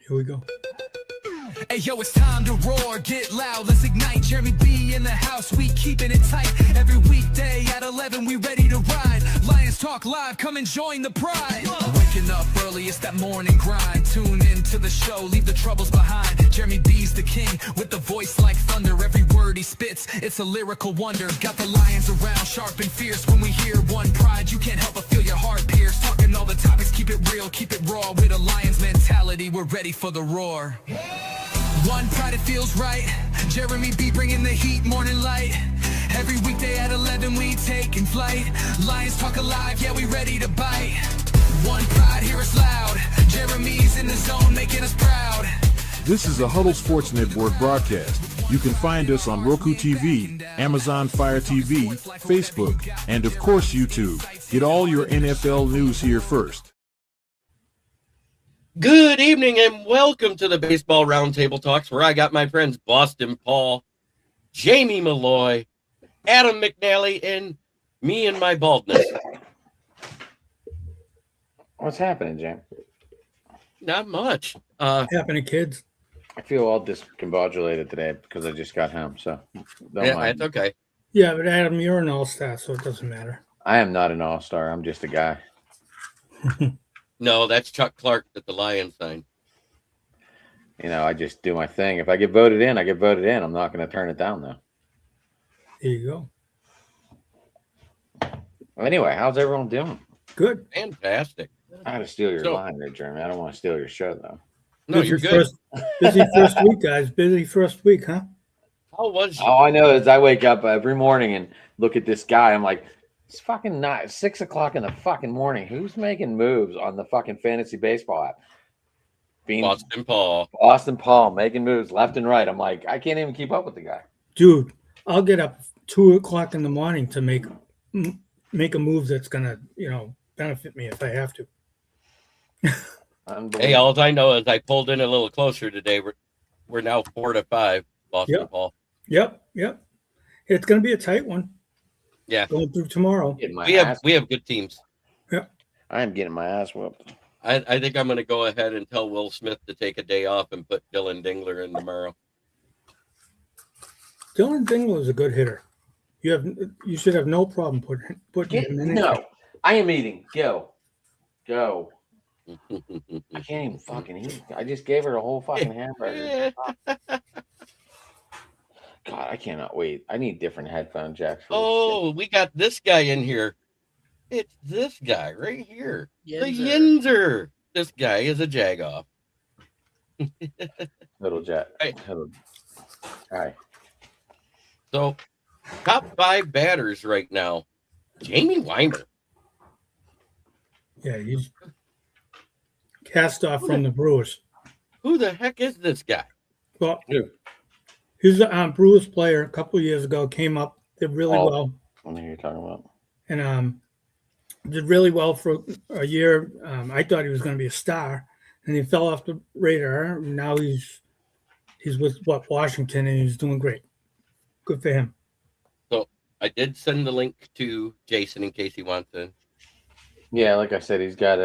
Here we go. Hey yo, it's time to roar, get loud, let's ignite. Jeremy B in the house, we keeping it tight. Every weekday at 11, we ready to ride. Lions Talk Live, come and join the pride. Waking up early, it's that morning grind. Tune in to the show, leave the troubles behind. Jeremy B's the king, with the voice like thunder. Every word he spits, it's a lyrical wonder. Got the lions around, sharp and fierce. When we hear one pride, you can't help but feel your heart pierce. Talking all the topics, keep it real, keep it raw. With a lion's mentality, we're ready for the roar. One pride, it feels right. Jeremy B bringing the heat, morning light. Every weekday at 11, we taking flight. Lions Talk Alive, yeah, we ready to bite. One pride, hear us loud. Jeremy's in the zone, making us proud. This is a Huddle Sports Network broadcast. You can find us on Roku TV, Amazon Fire TV, Facebook, and of course YouTube. Get all your NFL news here first. Good evening and welcome to the Baseball Roundtable Talks, where I got my friends Boston Paul, Jamie Malloy, Adam McNally, and me and my baldness. What's happening, Jam? Not much. Happening, kids. I feel all discombobulated today because I just got home, so don't Yeah, mind. it's okay. Yeah, but Adam, you're an all-star, so it doesn't matter. I am not an all-star. I'm just a guy. No, that's Chuck Clark at the Lions sign. You know, I just do my thing. If I get voted in, I get voted in. I'm not going to turn it down, though. There you go. Well, anyway, how's everyone doing? Good. Fantastic. I had to steal your So- line there, Jeremy. I don't want to steal your show, though. No, you're good. Busy first week, guys. Busy first week, huh? How was you? All I know is I wake up every morning and look at this guy. I'm like, it's fucking not 6 o'clock in the fucking morning. Who's making moves on the fucking fantasy baseball app? Boston Paul. Austin Paul making moves left and right. I'm like, I can't even keep up with the guy. Dude, I'll get up 2 o'clock in the morning to make a move that's gonna, benefit me if I have to. Hey, all I know is I pulled in a little closer today. We're now 4-5, Boston Yep. Paul. Yep. It's gonna be a tight one. Yeah. Going through tomorrow. We have good teams. I am getting my ass whooped. I think I'm going to go ahead and tell Will Smith to take a day off and put Dylan Dingler in tomorrow. Dylan Dingler is a good hitter. You should have no problem putting him in. No, I am eating. Go. I can't even fucking eat. I just gave her a whole fucking hamburger. God, I cannot wait. I need different headphone jacks. For Oh, we got this guy in here. It's this guy right here. The Yinzer. Yinzer. This guy is a jagoff. Little jack. Hey. All right. So, top 5 batters right now. Jamie Weimer. Yeah, he's cast off from the Brewers. Who the heck is this guy? Well, Who? he's a Brewers player. A couple of years ago, came up, did really well, I know who you're talking about. and did really well for a year. I thought he was going to be a star, and he fell off the radar. Now he's with Washington, and he's doing great. Good for him. So, I did send the link to Jason in case he wants to. Yeah, like I said, he's got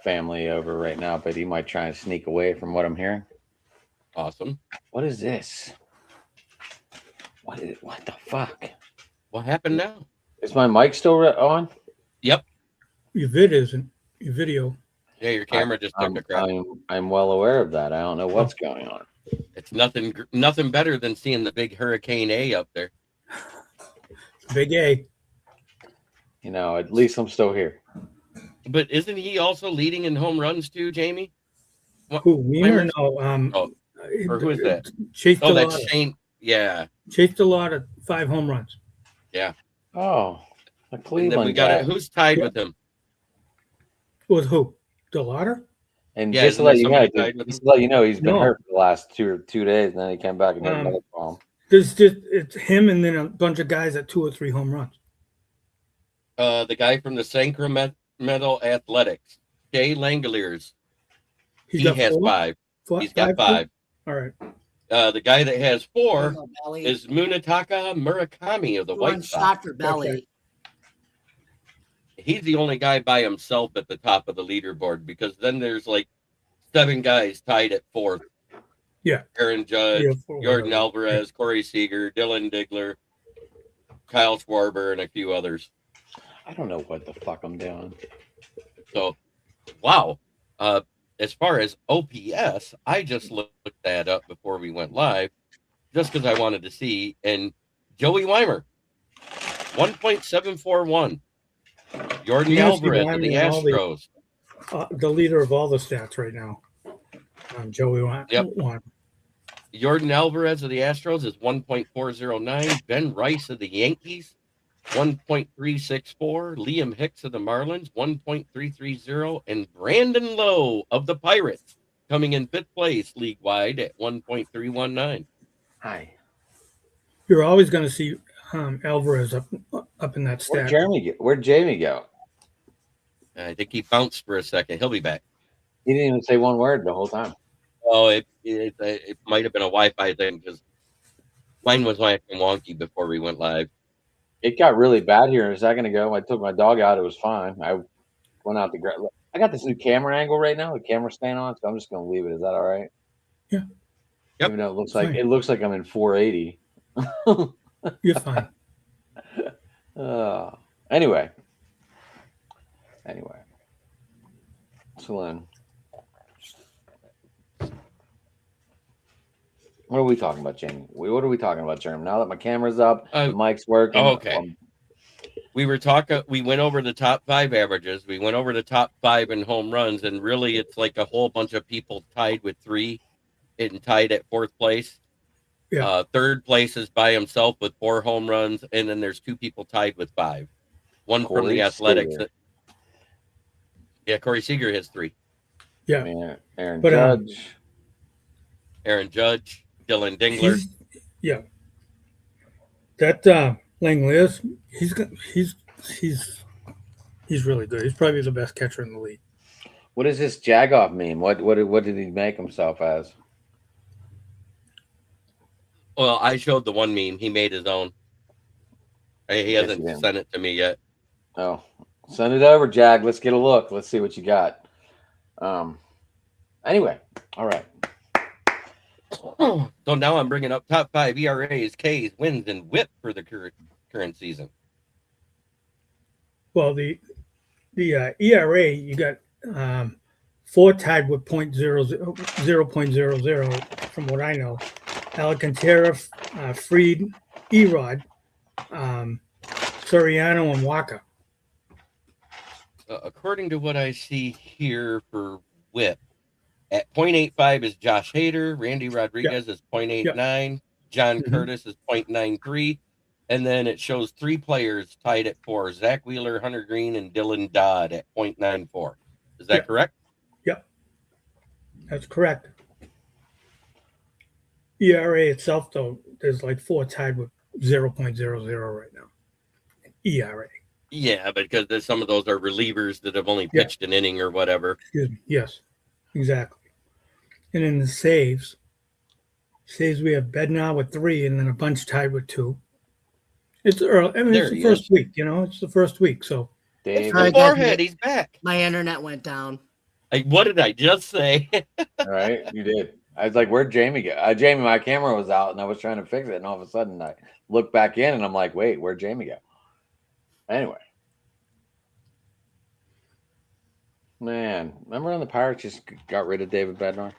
family over right now, but he might try and sneak away from what I'm hearing. Awesome. What is this? What the fuck? What happened now? Is my mic still on? Yep. Your vid isn't. Your video. Yeah, your camera just took a crap. I'm well aware of that. I don't know what's going on. It's nothing better than seeing the big Hurricane A up there. Big A. You know, at least I'm still here. But isn't he also leading in home runs too, Jamie? Who? Wiener? No. Or who is that? Chase Oh, Delauder. that's Shane. Yeah. Chase Delauder, 5 home runs. Yeah. Oh, a And then Cleveland we got guy. it. Who's tied with him? With who? Delauder? And Yeah, just to isn't let there you know, somebody tied with he's been No. hurt for the last 2 days, and then he came back and had another problem. It's him and then a bunch of guys at 2 or 3 home runs. The guy from the Sacramento Athletics, Jay Langoliers. He has 4? 5. He's got too? 5. All right. The guy that has 4 Belly. is Munetaka Murakami of the One White shot Sox. for Belly. Okay. He's the only guy by himself at the top of the leaderboard because then there's like 7 guys tied at 4th. Yeah. Aaron Judge, 3 or 4, Jordan whatever. Alvarez, Corey Seager, Dylan Diggler, Kyle Schwarber, and a few others. I don't know what the fuck I'm doing. So, wow. As far as OPS, I just looked that up before we went live, just because I wanted to see. And Joey Weimer, 1.741. Jordan You must be Alvarez of the Weimer and all the- Astros. The leader of all the stats right now. Joey Yep. Weimer. Jordan Alvarez of the Astros is 1.409. Ben Rice of the Yankees, 1.364. Liam Hicks of the Marlins, 1.330. And Brandon Lowe of the Pirates coming in 5th place league-wide at 1.319. Hi. You're always going to see Alvarez up in that Where'd stat. Jeremy go? Where'd Jamie go? I think he bounced for a second. He'll be back. He didn't even say one word the whole time. Oh, it might have been a Wi-Fi thing because mine was acting wonky before we went live. It got really bad here a second ago. I took my dog out. It was fine. I went out to I got this new camera angle right now. The camera's staying on, so I'm just going to leave it. Is that all right? Yeah. Yep. Even though it Fine. looks like I'm in 480. You're fine. Anyway. So Lynn, what are we talking about, Jamie? What are we talking about, Jeremy? Now that my camera's up, the mic's working. Oh, okay. We went over the top 5 averages. We went over the top 5 in home runs, and really it's like a whole bunch of people tied with 3 and tied at 4th place. Yeah. 3rd place is by himself with 4 home runs, and then there's 2 people tied with 5. One from Corey the Athletics. Seager. Yeah, Corey Seager has 3. Yeah. Aaron But, Judge. Aaron Judge, Dylan Dingler. Yeah. That Langeliers, he's really good. He's probably the best catcher in the league. What does this Jagoff mean? What did he make himself as? Well, I showed the one meme. He made his own. He hasn't sent it to me yet. Oh, send it over, Jag. Let's get a look. Let's see what you got. Anyway, all right. So now I'm bringing up top 5 ERAs, Ks, wins, and WHIP for the current season. Well, the ERA, you got 4 tied with 0.00 from what I know. Alcantara, Fried, Erod, Soriano, and Waka. According to what I see here for WHIP, at 0.85 is Josh Hader, Randy Rodriguez is 0.89, John Curtis is 0.93, and then it shows 3 players tied at 4, Zach Wheeler, Hunter Green, and Dylan Dodd at 0.94. Is that correct? Yep. That's correct. ERA itself, though, there's like 4 tied with 0.00 right now. ERA. Yeah, because some of those are relievers that have only pitched an inning or whatever. Excuse me. Yes, exactly. And in the saves we have Bednar with 3 and then a bunch tied with 2. It's early. I mean, it's the first week, It's the first week, so. Dave, forehead, he's back. My internet went down. What did I just say? All right, you did. I was like, where'd Jamie go? Jamie, my camera was out and I was trying to fix it. And all of a sudden I looked back in and I'm like, wait, where'd Jamie go? Anyway. Man, remember when the Pirates just got rid of David Bednar?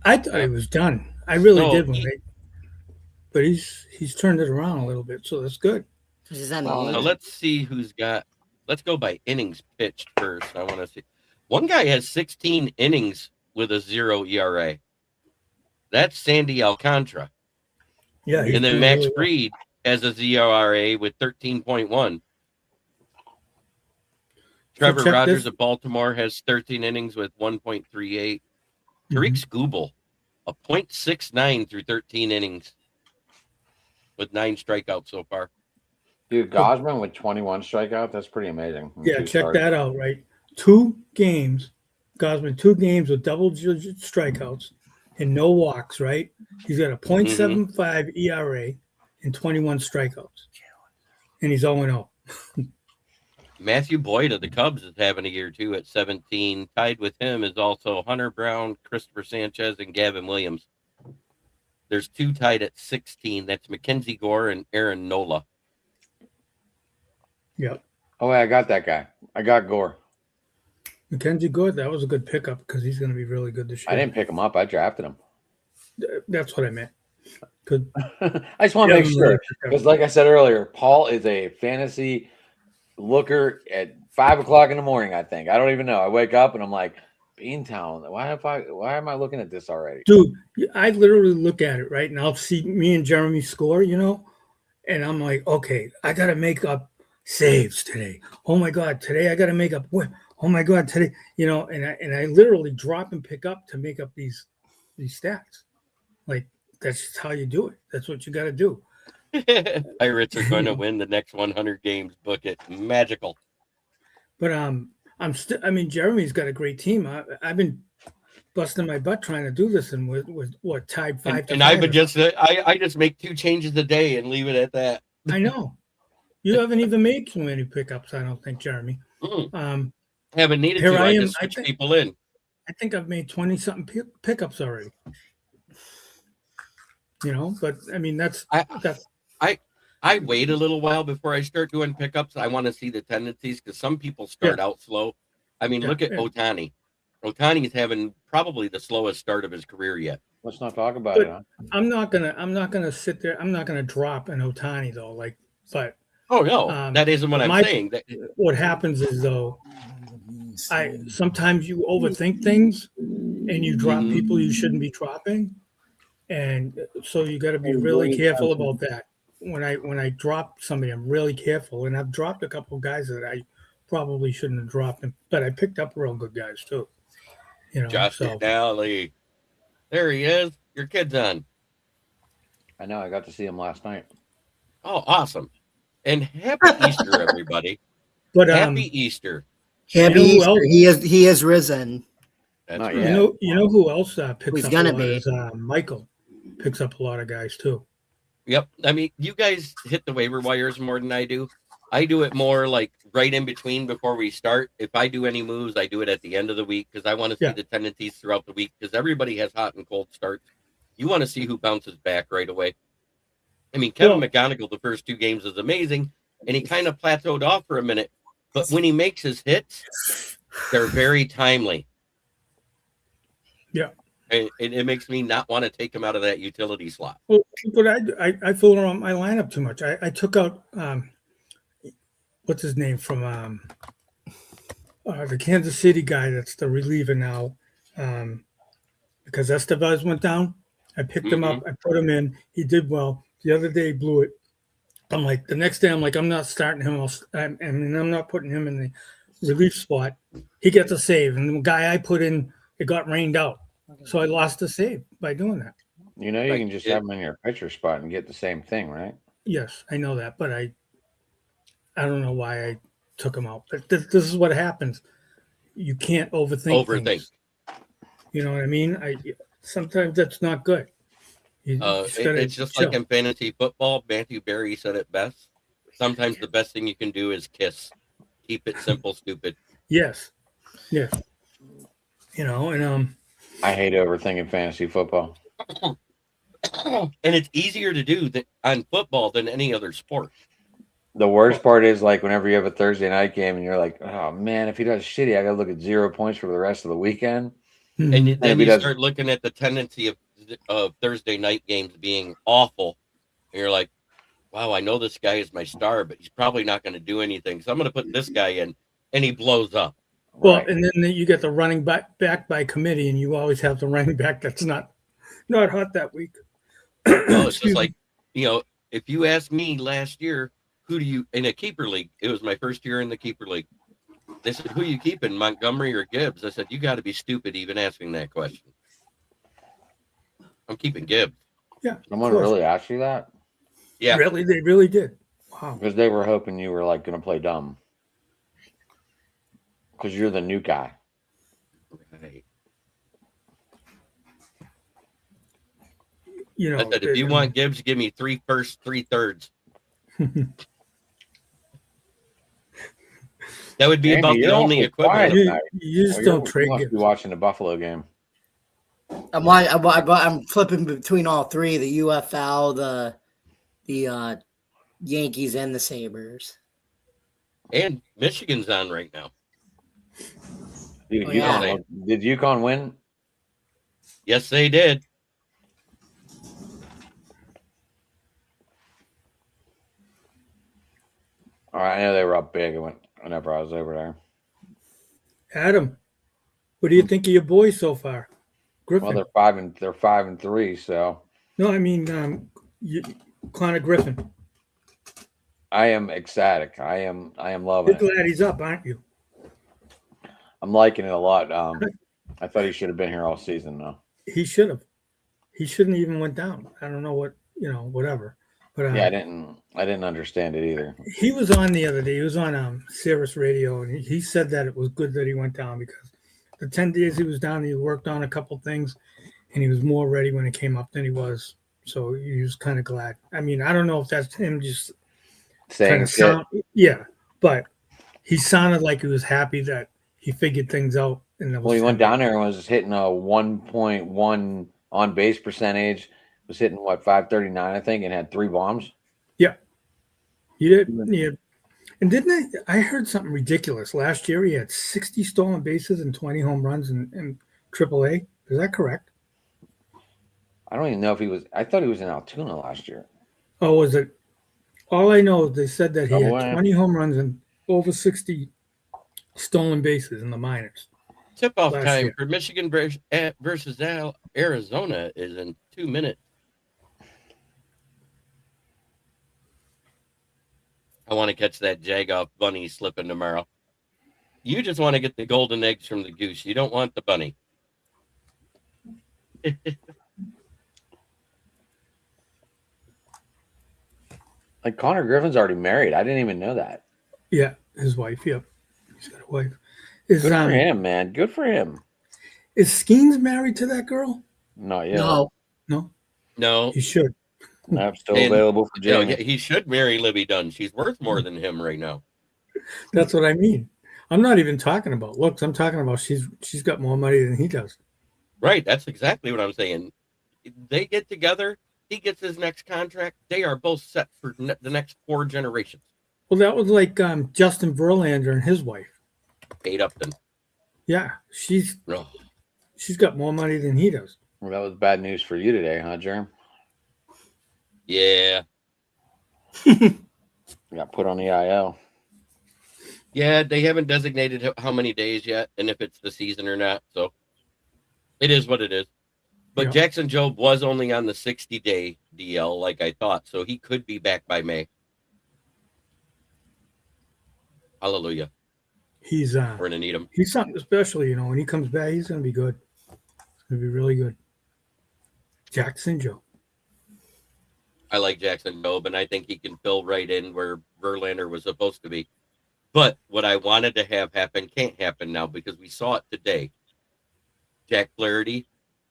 I thought he was done. I really did but he's turned it around a little bit, so that's good. Let's see who's got. Let's go by innings pitched first. I want to see. One guy has 16 innings with a 0 ERA. That's Sandy Alcantara. Yeah, and then Max Fried has a ERA with 13.1. Trevor Rogers of Baltimore has 13 innings with 1.38. Tariq Skubal, a 0.69 through 13 innings with 9 strikeouts so far. Dude, Gosman with 21 strikeouts, that's pretty amazing. Yeah, check that out, right? 2 games, Gosman, 2 games with double-digit strikeouts and no walks, right? He's got a 0.75 ERA and 21 strikeouts. And he's 0-0. Matthew Boyd of the Cubs is having a year too at 17. Tied with him is also Hunter Brown, Christopher Sanchez, and Gavin Williams. There's 2 tied at 16. That's Mackenzie Gore and Aaron Nola. Yep. Oh, I got that guy. I got Gore. Mackenzie Good, that was a good pickup because he's going to be really good this year. I didn't pick him up. I drafted him. That's what I meant. Good. I just want to make sure because, like I said earlier, Paul is a fantasy looker at 5 o'clock in the morning. I think I don't even know. I wake up and I'm like, Beantown. Why am I looking at this already, dude? I literally look at it right, and I'll see me and Jeremy score, and I'm like, okay, I got to make up saves today. Oh my god, today I got to make up. Oh my god, today, and I literally drop and pick up to make up these stats. Like that's just how you do it. That's what you got to do. Pirates are going to win the next 100 games. Book it. Magical. But Jeremy's got a great team. I've been busting my butt trying to do this, and with what tied 5 and I've been I just make 2 changes a day and leave it at that. I know. You haven't even made too many pickups, I don't think, Jeremy. Haven't needed to. I just switch people in. I think I've made 20-something pickups already. But I mean that's I wait a little while before I start doing pickups. I want to see the tendencies because some people start out slow. I mean, look at Ohtani. Ohtani is having probably the slowest start of his career yet. Let's not talk about it. Huh? I'm not gonna sit there. I'm not gonna drop an Ohtani though. Oh no, that isn't what I'm saying. What happens is though, sometimes you overthink things and you drop people you shouldn't be dropping, and so you got to be really careful about that. When I drop somebody, I'm really careful, and I've dropped a couple of guys that I probably shouldn't have dropped, but I picked up real good guys too. Josh McNally, there he is. Your kid's on. I know. I got to see him last night. Oh, awesome! And happy Easter, everybody! But happy Easter. Happy Easter. He has risen. That's Not right. yet. You know who else picks Who's up gonna a lot be? is Michael. Picks up a lot of guys too. Yep. I mean, you guys hit the waiver wires more than I do. I do it more like right in between before we start. If I do any moves, I do it at the end of the week because I want to see the tendencies throughout the week because everybody has hot and cold starts. You want to see who bounces back right away. I mean, Kevin McGonigal, the first 2 games is amazing, and he kind of plateaued off for a minute. But when he makes his hits, they're very timely. Yeah. And it makes me not want to take him out of that utility slot. Well, but I fooled around my lineup too much. I took out what's his name from the Kansas City guy that's the reliever now because Estevez went down. I picked him up. I put him in. He did well. The other day he blew it. I'm like the next day I'm like I'm not starting him. I'm not putting him in the relief spot. He gets a save, and the guy I put in it got rained out. So I lost a save by doing that. You can just have them in your pitcher spot and get the same thing, right? Yes, I know that, but I don't know why I took him out. But this is what happens. You can't overthink things. You know what I mean? Sometimes that's not good. It's just like in fantasy football. Matthew Berry said it best. Sometimes the best thing you can do is kiss. Keep it simple, stupid. Yes. And I hate overthinking fantasy football. And it's easier to do on football than any other sport. The worst part is like whenever you have a Thursday night game and you're like, oh man, if he does shitty, I got to look at 0 points for the rest of the weekend. And then you start looking at the tendency of Thursday night games being awful. And you're like, wow, I know this guy is my star, but he's probably not going to do anything. So I'm going to put this guy in, and he blows up. Well, right. And then you get the running back by committee, and you always have the running back that's not hot that week. Well, it's just like, if you asked me last year, who do you, in a keeper league, it was my first year in the keeper league. They said, who you keeping, Montgomery or Gibbs? I said, you got to be stupid even asking that question. I'm keeping Gibbs. Yeah. Someone really asked you that? Yeah. Really? They really did. Wow. Because they were hoping you were like going to play dumb. Because you're the new guy. Right. I said, if you want Gibbs, give me 3 firsts, 3 thirds. That would be Andy, about the you're only awfully quiet equivalent. tonight. You just Oh, don't you trade must be gifts. watching the Buffalo game. I'm flipping between all three: the UFL, the Yankees, and the Sabres. And Michigan's on right now. Dude, Oh, yeah. Did UConn win? Yes, they did. All right, I know they were up big whenever I was over there. Adam, what do you think of your boys so far? Griffin. Well, they're 5-3, so No, I mean Connor Griffin. I am ecstatic. I am loving You're it. glad he's up, aren't you? I'm liking it a lot. I thought he should have been here all season, though. He should have. He shouldn't even went down. I don't know what whatever. But Yeah, I didn't understand it either. he was on the other day. He was on Sirius Radio, and he said that it was good that he went down because the 10 days he was down, he worked on a couple things, and he was more ready when it came up than he was. So he was kind of glad. I mean, I don't know if that's him just Saying shit. yeah, but he sounded like he was happy that he figured things out. And Well, he went down there and was just hitting a 1.1 on base percentage. Was hitting what 539, I think, and had 3 bombs. Yeah, he did. Yeah, and didn't I heard something ridiculous last year? He had 60 stolen bases and 20 home runs in AAA. Is that correct? I don't even know if he was. I thought he was in Altoona last year. Oh, was it? All I know is they said that he had Double-A. 20 home runs and over 60 stolen bases in the minors. Tip-off Last time year. for Michigan versus Arizona is in 2 minutes. I want to catch that jag-off bunny slipping tomorrow. You just want to get the golden eggs from the goose. You don't want the bunny. Like Connor Griffin's already married. I didn't even know that. Yeah, his wife. Yep, he's got a wife. Is Good for him, man. Good for him. Is Skeens married to that girl? Not yet. No. No. He should. I'm still available for Jamie. He should marry Libby Dunn. She's worth more than him right now. That's what I mean. I'm not even talking about looks. I'm talking about she's got more money than he does. Right. That's exactly what I'm saying. They get together. He gets his next contract. They are both set for the next 4 generations. Well, that was like Justin Verlander and his wife. Kate Upton. Yeah, she's Oh. got more money than he does. Well, that was bad news for you today, huh, Jerm? Yeah. Got put on the IL. Yeah, they haven't designated how many days yet and if it's the season or not. So it is what it is. But Yeah. Jackson Jobe was only on the 60-day DL like I thought. So he could be back by May. Hallelujah. He's We're going to need him. he's something special, when he comes back, he's going to be good. It's going to be really good. Jackson Joe. I like Jackson Jobe, and I think he can fill right in where Verlander was supposed to be. But what I wanted to have happen can't happen now because we saw it today. Jack Flaherty,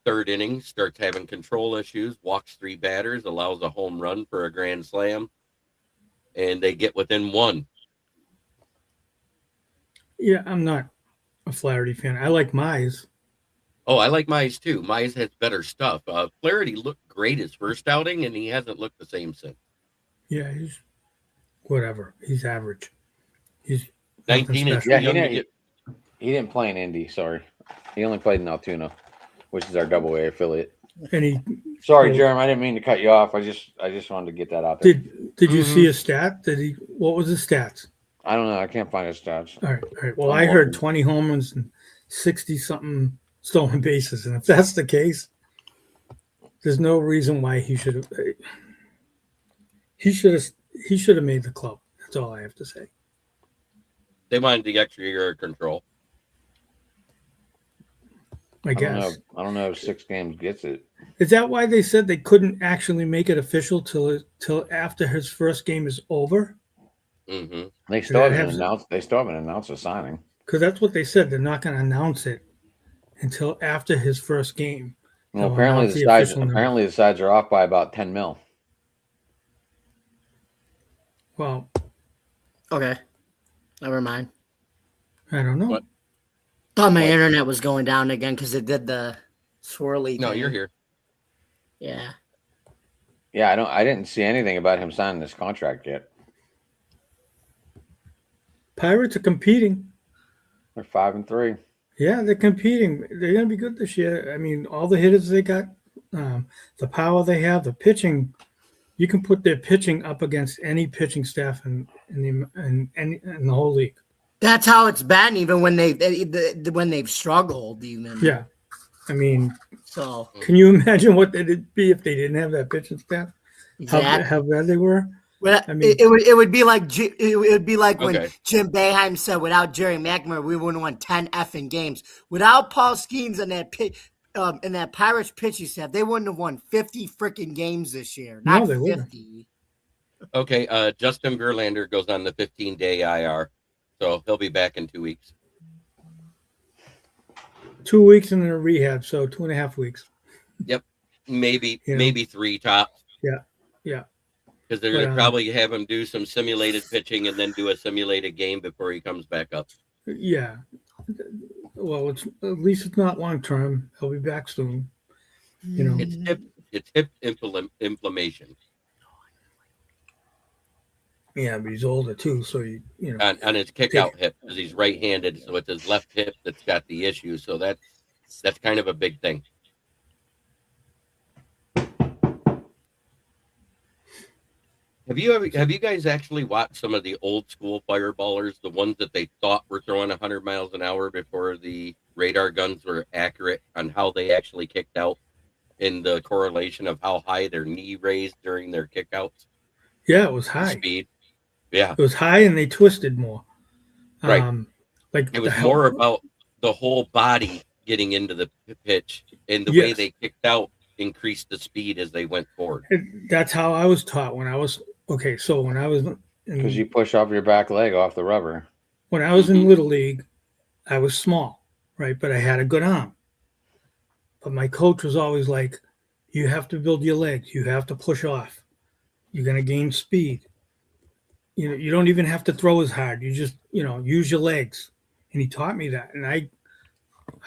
3rd inning, starts having control issues, walks 3 batters, allows a home run for a grand slam, and they get within 1. Yeah, I'm not a Flaherty fan. I like Mize. Oh, I like Mize too. Mize has better stuff. Flaherty looked great his first outing, and he hasn't looked the same since. Yeah, he's whatever. He's average. He's 19 is Yeah, young to get. he didn't play in Indy. Sorry, he only played in Altoona, which is our AA affiliate. And he Sorry, Jerem, I didn't mean to cut you off. I just wanted to get that out there. did you see his stat? What was his stats? I don't know. I can't find his stats. All right. Well, I heard 20 home runs and 60 something stolen bases, and if that's the case, there's no reason why he should have. He should have made the club. That's all I have to say. They wanted the extra year of control. I guess. I don't know if 6 games gets it. Is that why they said they couldn't actually make it official till after his first game is over? Mm-hmm. They still haven't announced a signing. Because that's what they said. They're not going to announce it until after his first game. Well, They'll apparently announce the official number. sides are off by about 10 mil. Well, Okay. Never mind. I don't know. What? Thought my What? internet was going down again because it did the swirly. No, thing. you're here. Yeah. Yeah, I didn't see anything about him signing this contract yet. Pirates are competing. They're 5-3. Yeah, they're competing. They're going to be good this year. I mean, all the hitters they got, the power they have, the pitching. You can put their pitching up against any pitching staff in the whole league. That's how it's been, even when when they've struggled. Even Yeah, I mean, so. can you imagine what they'd be if they didn't have that pitching staff? Exactly. How bad they were. Well, I mean, it would be like when Okay. Jim Boeheim said, "Without Jerry McNamara, we wouldn't won 10 effing games. Without Paul Skeens and that Pirates pitching staff, they wouldn't have won 50 freaking games this year. No, Not they wouldn't. 50. Okay, Justin Verlander goes on the 15-day IR, so he'll be back in 2 weeks. 2 weeks in a rehab, so 2.5 weeks. Yep, maybe 3 tops. Yeah. Because they're going to probably have him do some simulated pitching and then do a simulated game before he comes back up. Yeah. Well, at least it's not long term. He'll be back soon. You know, It's hip inflammation. Yeah, but he's older too, so you know. On his kick out hip, because he's right-handed, so it's his left hip that's got the issue. So that's kind of a big thing. Have you guys actually watched some of the old school fireballers, the ones that they thought were throwing 100 miles an hour before the radar guns were accurate on how they actually kicked out, in the correlation of how high their knee raised during their kickouts? Yeah, it was high. Speed. Yeah. It was high and they twisted more. Right. Like it was more about the whole body getting into the pitch, and the way they kicked out increased the speed as they went forward. That's how I was taught when I was So when I was because you push off your back leg off the rubber. When I was in Little League, I was small, right? But I had a good arm. But my coach was always like, "You have to build your legs. You have to push off. You're going to gain speed. You know, you don't even have to throw as hard. You just, use your legs." And he taught me that. And I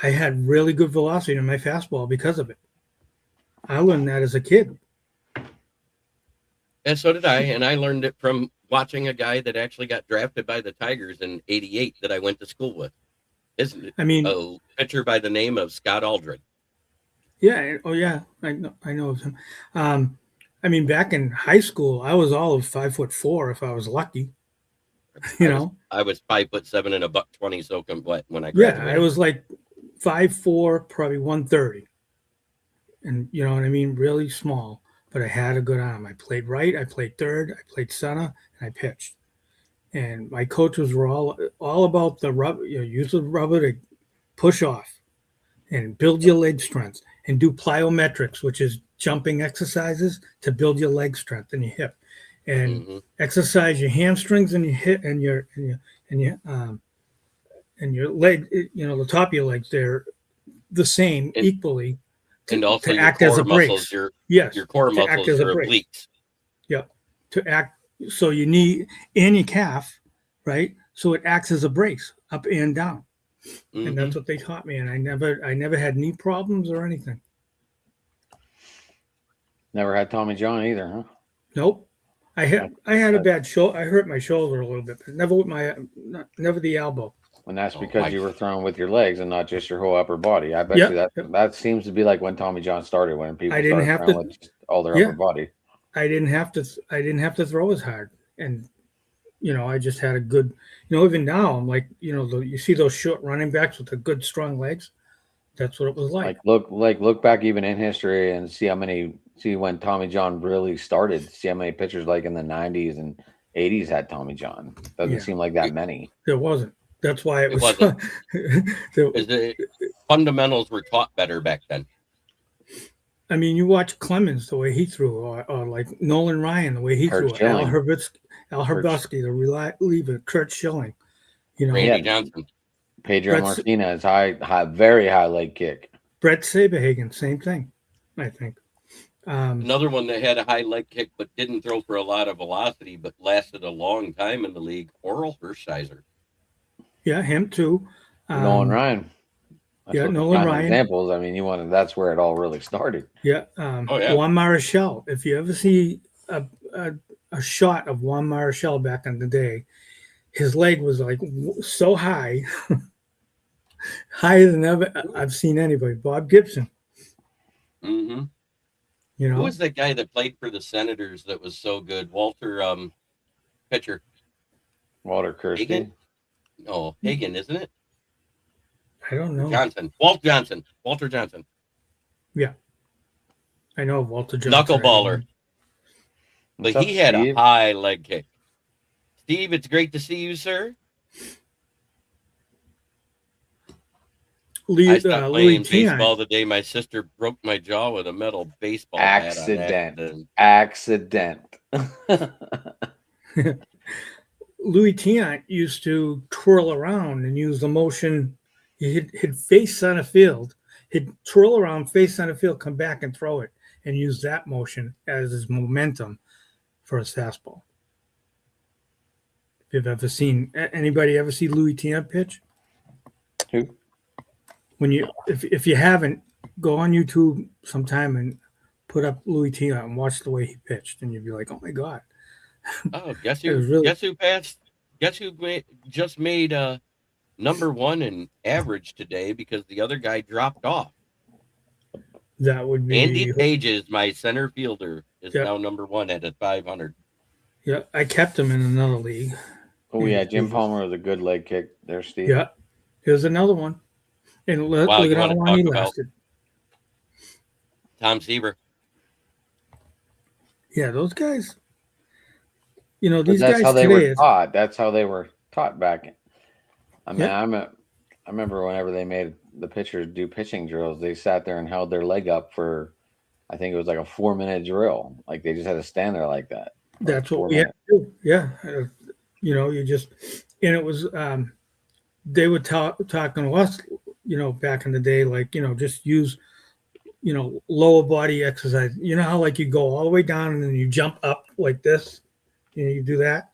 had really good velocity in my fastball because of it. I learned that as a kid. And so did I. And I learned it from watching a guy that actually got drafted by the Tigers in '88 that I went to school with. Isn't it? A pitcher by the name of Scott Aldred. Yeah. Oh, yeah. I know of him. Back in high school, I was all of 5'4" if I was lucky. I was 5'7" and $120 soaking wet when I graduated. Yeah, I was like 5'4", probably 130. And you know what I mean? Really small, but I had a good arm. I played right, I played third, I played center, and I pitched. And my coaches were all about the rubber, use the rubber to push off and build your leg strength and do plyometrics, which is jumping exercises to build your leg strength and your hip. And exercise your hamstrings and your hip and your leg, the top of your legs, they're the same equally. And also to your act core as a muscles, brace. your core muscles, your obliques. Yep. To act, so your knee and your calf, right? So it acts as a brace up and down. And that's what they taught me. And I never had knee problems or anything. Never had Tommy John either, huh? Nope. I had a bad shoulder. I hurt my shoulder a little bit, but never with never the elbow. And that's because you were throwing with your legs and not just your whole upper body. I bet you that seems to be like when Tommy John started, when people started throwing with all their upper body. I didn't have to throw as hard, and I just had a good. Even now I'm like, you see those short running backs with the good strong legs. That's what it was like. Look back even in history and see when Tommy John really started. See how many pitchers like in the 90s and 80s had Tommy John. Doesn't seem like that many. There wasn't. That's why it was. The fundamentals were taught better back then. I mean, you watch Clemens the way he threw, or like Nolan Ryan the way he threw. Al Hrabosky, the reliever, Kurt Schilling. Randy Johnson, Pedro Martinez, very high leg kick. Brett Saberhagen, same thing, I think. Another one that had a high leg kick but didn't throw for a lot of velocity, but lasted a long time in the league. Oral Hershiser. Yeah, him too. Nolan Ryan. That's Yeah, what Nolan Ryan. Examples. I mean, that's where it all really started. Yeah, Oh, yeah. Juan Marichal. If you ever see a shot of Juan Marichal back in the day, his leg was like so high, higher than ever I've seen anybody. Bob Gibson. Mm-hmm. You know, Who was that guy that played for the Senators that was so good? Walter, pitcher. Walter Kirsty. Hagen? No, Hagen, isn't it? I don't know. Johnson. Walt Johnson. Walter Johnson. Yeah, I know Walter Johnson. Knuckleballer. But What's he up, had Steve? a high leg kick. Steve, it's great to see you, sir. I stopped playing baseball the day my sister broke my jaw with a metal baseball bat on accident. Louis Tiant used to twirl around and use the motion. He'd face center field. He'd twirl around, face center field, come back and throw it, and use that motion as his momentum for his fastball. If you've ever seen anybody ever see Louis Tiant pitch? Who? If you haven't, go on YouTube sometime and put up Louis Tiant and watch the way he pitched, and you'd be like, "Oh my god!" Oh, guess who? Guess who passed? Guess who just made number one in average today because the other guy dropped off. That would be Andy Pages, my center fielder, is now number one at a 500. Yeah, I kept him in another league. Oh yeah, Jim Palmer was a good leg kick there, Steve. Yeah, here's another one. And look at how long he lasted. Tom Seaver. Yeah, those guys. You know, these guys. That's how they were taught. That's how they were taught back. I mean, I remember whenever they made the pitchers do pitching drills, they sat there and held their leg up for, I think it was like a 4-minute drill. Like they just had to stand there like that. That's what we had to do. Yeah. You know, and it was, they were talking to us, you know, back in the day, like, you know, just use, you know, lower body exercise. You know how like you go all the way down and then you jump up like this, you know, you do that.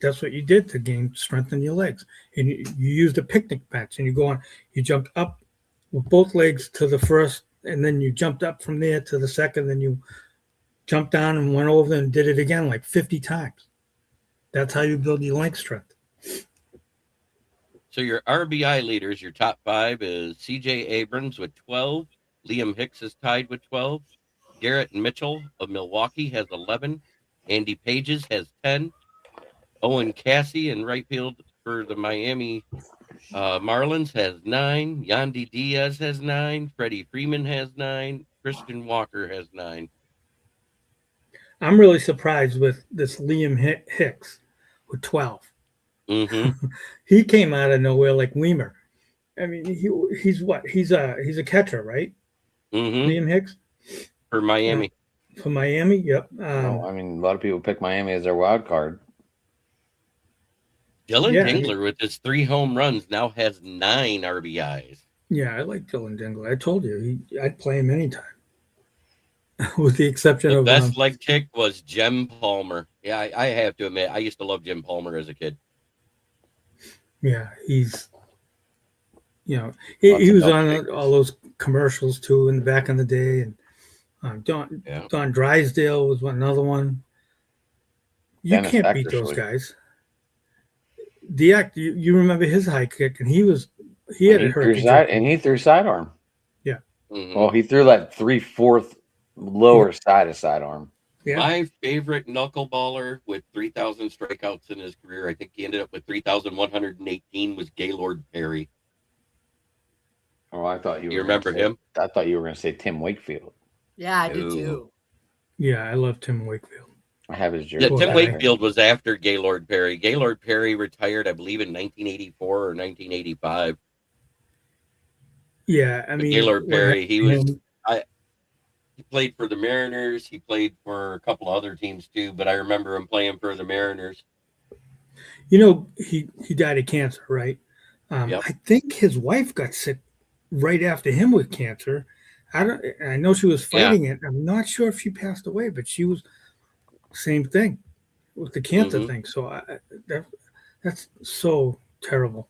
That's what you did to gain strength in your legs. And you used a picnic bench and you jumped up with both legs to the first, and then you jumped up from there to the second, then you jumped down and went over and did it again like 50 times. That's how you build your leg strength. So your RBI leaders, your top 5 is CJ Abrams with 12. Liam Hicks is tied with 12. Garrett Mitchell of Milwaukee has 11. Andy Pages has 10. Owen Cassie in right field for the Miami Marlins has 9. Yandy Diaz has 9. Freddie Freeman has 9. Christian Walker has 9. I'm really surprised with this Liam Hicks with 12. Mm-hmm. He came out of nowhere like Weimer. I mean, he's what? He's a catcher, right? Mm-hmm. Liam Hicks for Miami. For Miami, yep. No, I mean, a lot of people pick Miami as their wild card. Dylan Dingler with his 3 home runs now has 9 RBIs. Yeah, I like Dylan Dingler. I told you I'd play him anytime, with the exception of the best leg kick was Jim Palmer. Yeah, I have to admit, I used to love Jim Palmer as a kid. Yeah, he's, you know, he was on all those commercials too in the back in the day, and Don Drysdale was another one. You Dennis can't beat those guys. Diak, you remember his high kick, and he had it hurt. And he threw sidearm. Yeah. Mm-hmm. Well, he threw that 3/4 lower side of sidearm. Yeah. My favorite knuckleballer with 3,000 strikeouts in his career, I think he ended up with 3,118, was Gaylord Perry. Oh, I thought you remember him? I thought you were going to say Tim Wakefield. Yeah, I did too. Yeah, I love Tim Wakefield. I have his jersey. Yeah, Tim Wakefield was after Gaylord Perry. Gaylord Perry retired, I believe, in 1984 or 1985. Yeah, I mean, Gaylord Perry, he played for the Mariners. He played for a couple of other teams too, but I remember him playing for the Mariners. You know, he died of cancer, right? Yep. I think his wife got sick right after him with cancer. I know she was fighting it. I'm not sure if she passed away, but she was same thing with the cancer thing. So that's so terrible.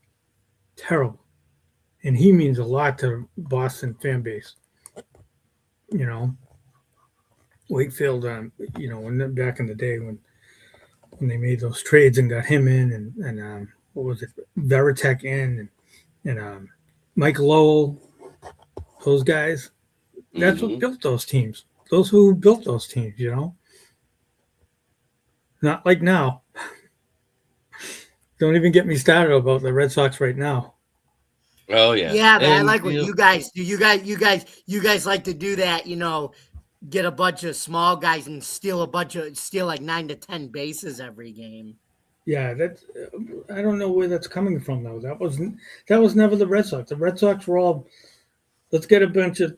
terrible. And he means a lot to Boston fan base. You know, Wakefield. When back in the day when they made those trades and got him in, and what was it, Veritek in, and Mike Lowell, those guys. That's what built those teams. Those who built those teams. Not like now. Don't even get me started about the Red Sox right now. Oh yeah. Yeah, but I And like what you guys do. You guys like to do that. Get a bunch of small guys and steal like 9 to 10 bases every game. Yeah, that's. I don't know where that's coming from though. That was never the Red Sox. The Red Sox were all, let's get a bunch of,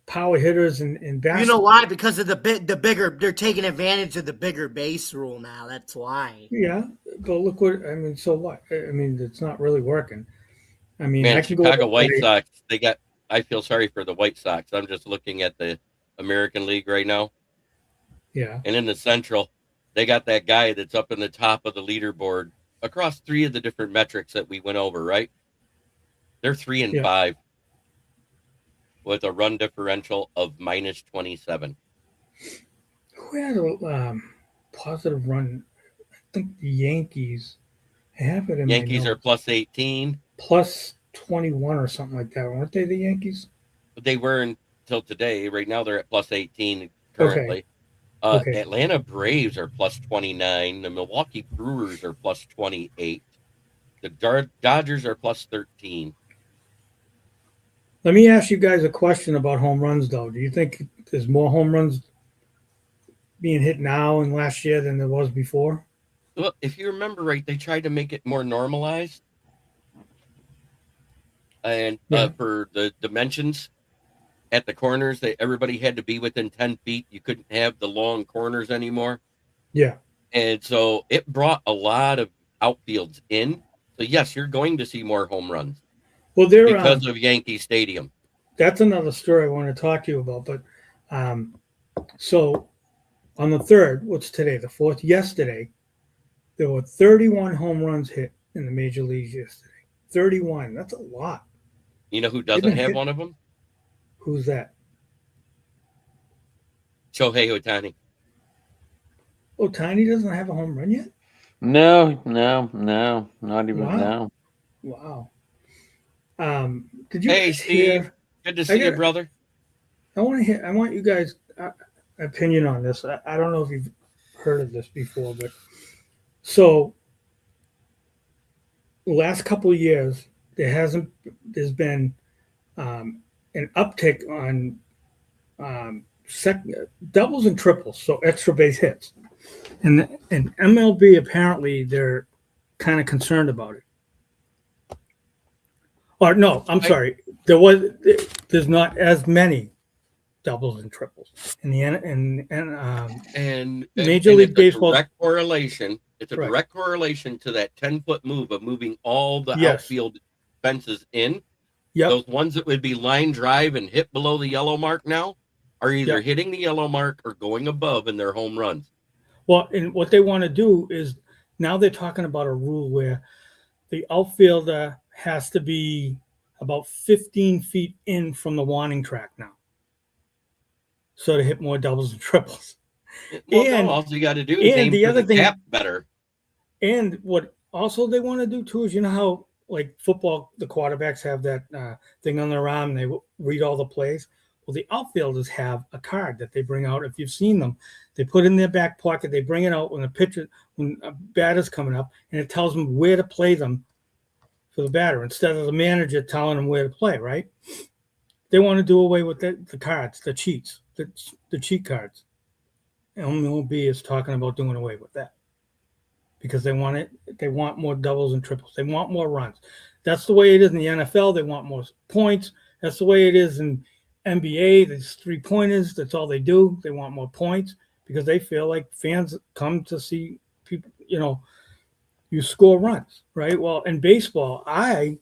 power hitters and basketball. You know why? Because of the bigger. They're taking advantage of the bigger base rule now. That's why. Yeah, but look what I mean. So what? I mean, it's not really working. I mean, man, I can Chicago go White Sox, I feel sorry for the White Sox. I'm just looking at the American League right now. Yeah. And in the Central, they got that guy that's up in the top of the leaderboard across 3 of the different metrics that we went over, right? They're 3-5 with a run differential of -27. Who had a positive run? I think the Yankees. I have it in Yankees my are +18. Plus 21 or something like that. Weren't they the Yankees? But they were until today. Right now they're at +18 currently. Okay. Atlanta Braves are +29. The Milwaukee Brewers are +28. The Dodgers are +13. Let me ask you guys a question about home runs, though. Do you think there's more home runs being hit now and last year than there was before? Well, if you remember right, they tried to make it more normalized. And for the dimensions at the corners, everybody had to be within 10 feet. You couldn't have the long corners anymore. Yeah. And so it brought a lot of outfields in. So, yes, you're going to see more home runs. Well, because of Yankee Stadium. That's another story I want to talk to you about. But so on the 3rd, what's today? The 4th? Yesterday, there were 31 home runs hit in the major leagues yesterday. 31. That's a lot. You know who doesn't have one of them? Who's that? Shohei Ohtani. Ohtani doesn't have a home run yet? No, not even now. Wow. Did you Hey, Steve. Good to see you, brother. I want you guys' opinion on this. I don't know if you've heard of this before, but so the last couple of years, there's been an uptick on doubles and triples, so extra base hits. And MLB, apparently, they're kind of concerned about it. Or no, I'm sorry. There's not as many doubles and triples in the and Major League Baseball. Direct correlation. It's a direct correlation to that 10-foot move of moving all the outfield fences in. Yep. Those ones that would be line drive and hit below the yellow mark now are either hitting the yellow mark or going above in their home runs. Well, and what they want to do is now they're talking about a rule where the outfielder has to be about 15 feet in from the warning track now. So to hit more doubles and triples. Well, all you got to do is aim the other the thing, gap better. And what also they want to do too is, you know how like football, the quarterbacks have that thing on their arm and they read all the plays. Well, the outfielders have a card that they bring out. If you've seen them, they put in their back pocket. They bring it out when a batter's coming up, and it tells them where to play them for the batter instead of the manager telling them where to play. Right? They want to do away with the cards, the cheats, the cheat cards. MLB is talking about doing away with that because they want more doubles and triples. They want more runs. That's the way it is in the NFL. They want more points. That's the way it is in NBA. There's 3-pointers. That's all they do. They want more points because they feel like fans come to see people, you score runs, right? Well, in baseball, I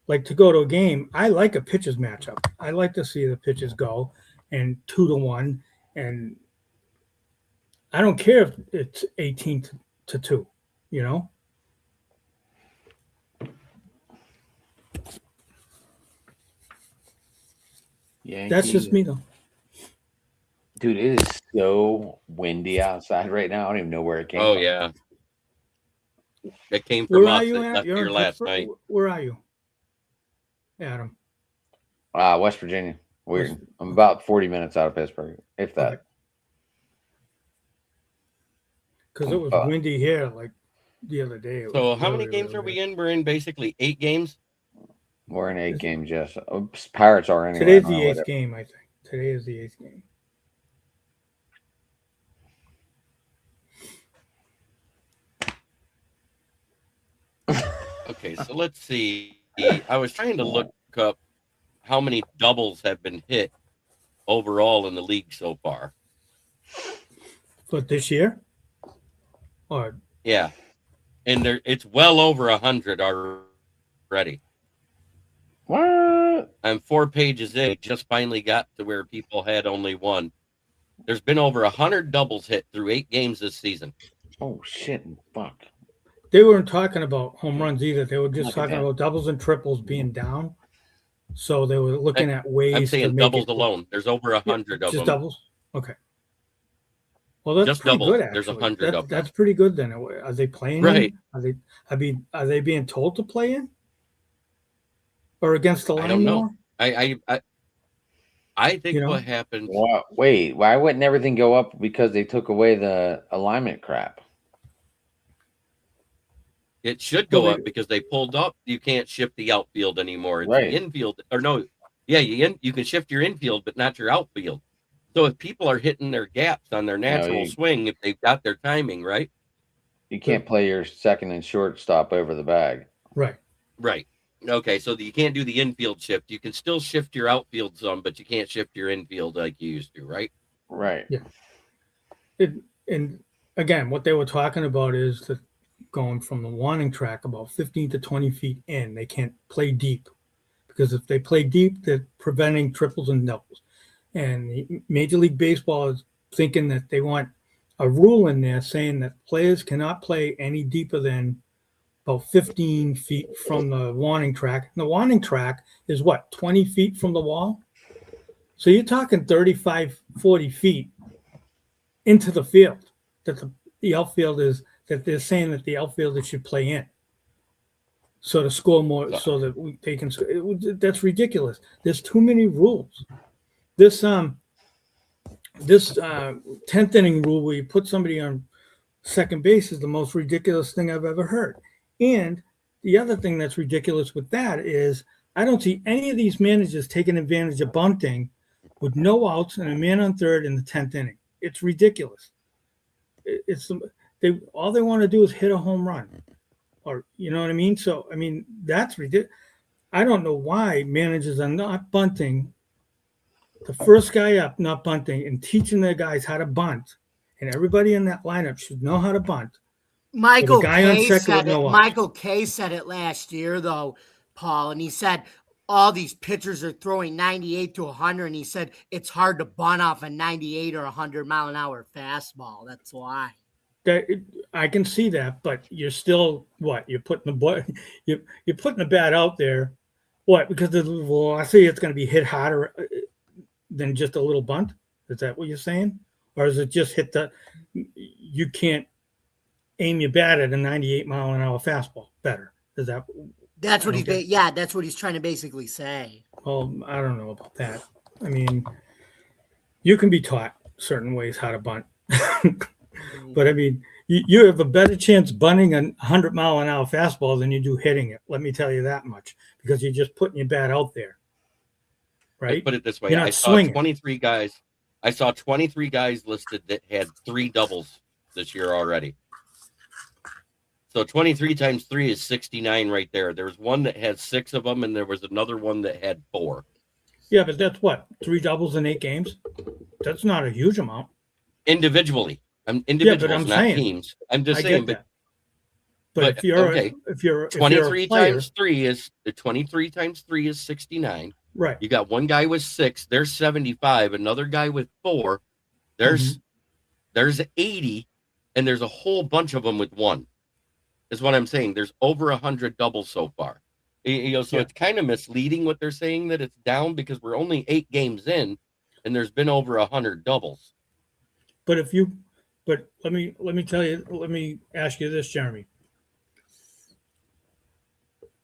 like to go to a game. I like a pitchers matchup. I like to see the pitchers go and 2-1, and I don't care if it's 18-2, That's just me though. Dude, it is so windy outside right now. I don't even know where it came Oh from. yeah. It came from Where are us. you It at? left You're here in last Pittsburgh? night. Where are you, Adam? West Virginia. Weird. I'm about 40 minutes out of Pittsburgh, if that. Because it was windy here like the other day. So how many games are we in? We're in basically 8 games. We're in 8 games, yes. Pirates are anyway. Today's the 8th game, I think. Today is the 8th game. Okay, so let's see. I was trying to look up how many doubles have been hit overall in the league so far. But this year? Or yeah, and it's well over 100 already. What? I'm 4 pages in. Just finally got to where people had only one. There's been over 100 doubles hit through 8 games this season. Oh shit! Fuck. They weren't talking about home runs either. They were just talking about doubles and triples being down. So they were looking at ways. I'm saying to make doubles alone. There's over 100 of them. Just doubles. Okay. Well, that's just pretty doubles. good. Actually, there's 100 of them. That's pretty good. Then are they playing? Right. In? Are they being told to play in? Or against the line? I don't know. More? I think what happened. Wait, why wouldn't everything go up because they took away the alignment crap? It should go up because they pulled up. You can't shift the outfield anymore. It's the infield, or no, yeah, you can shift your infield, but not your outfield. So if people are hitting their gaps on their natural swing, if they've got their timing right, you can't play your second and shortstop over the bag. Right. Right. Okay, so you can't do the infield shift. You can still shift your outfield some, but you can't shift your infield like you used to, right? Right. Yeah. And again, what they were talking about is that going from the warning track about 15 to 20 feet in, they can't play deep because if they play deep, they're preventing triples and doubles. And Major League Baseball is thinking that they want a rule in there saying that players cannot play any deeper than about 15 feet from the warning track. And the warning track is what, 20 feet from the wall? So you're talking 35, 40 feet into the field that the outfield is, that they're saying that the outfielder should play in. So to score more, so that they can, that's ridiculous. There's too many rules. This 10th inning rule where you put somebody on second base is the most ridiculous thing I've ever heard. And the other thing that's ridiculous with that is I don't see any of these managers taking advantage of bunting with no outs and a man on third in the 10th inning. It's ridiculous. All they want to do is hit a home run, or you know what I mean. So I mean that's ridiculous. I don't know why managers are not bunting. The first guy up, not bunting, and teaching their guys how to bunt, and everybody in that lineup should know how to bunt. Michael Kay said it. Michael Kay said it last year, though, Paul, and he said all these pitchers are throwing 98 to 100, and he said it's hard to bunt off a 98 or 100 mile an hour fastball. That's why. I can see that, but you're still what? You're putting you're putting the bat out there. What? Because the velocity, it's going to be hit harder than just a little bunt. Is that what you're saying, or is it just hit you can't aim your bat at a 98 mile an hour fastball better? Is that? That's what that's what he's trying to basically say. Well, I don't know about that. I mean, you can be taught certain ways how to bunt. But I mean, you have a better chance bunting a 100 mile an hour fastball than you do hitting it. Let me tell you that much, because you're just putting your bat out there. Right. Let's put it this way. I saw 23 guys. I saw 23 guys listed that had 3 doubles this year already. So 23 times 3 is 69 right there. There was one that had 6 of them, and there was another one that had 4. Yeah, but that's what, 3 doubles in 8 games? That's not a huge amount. Individually. Individuals, not teams. I'm just saying, but if you're 23 times 3 is 23 times 3 is 69. Right. You got one guy with 6, there's 75, another guy with 4, there's 80, and there's a whole bunch of them with 1. Is what I'm saying. There's over 100 doubles so far. So it's kind of misleading what they're saying that it's down because we're only 8 games in, and there's been over 100 doubles. But let me tell you, let me ask you this, Jeremy.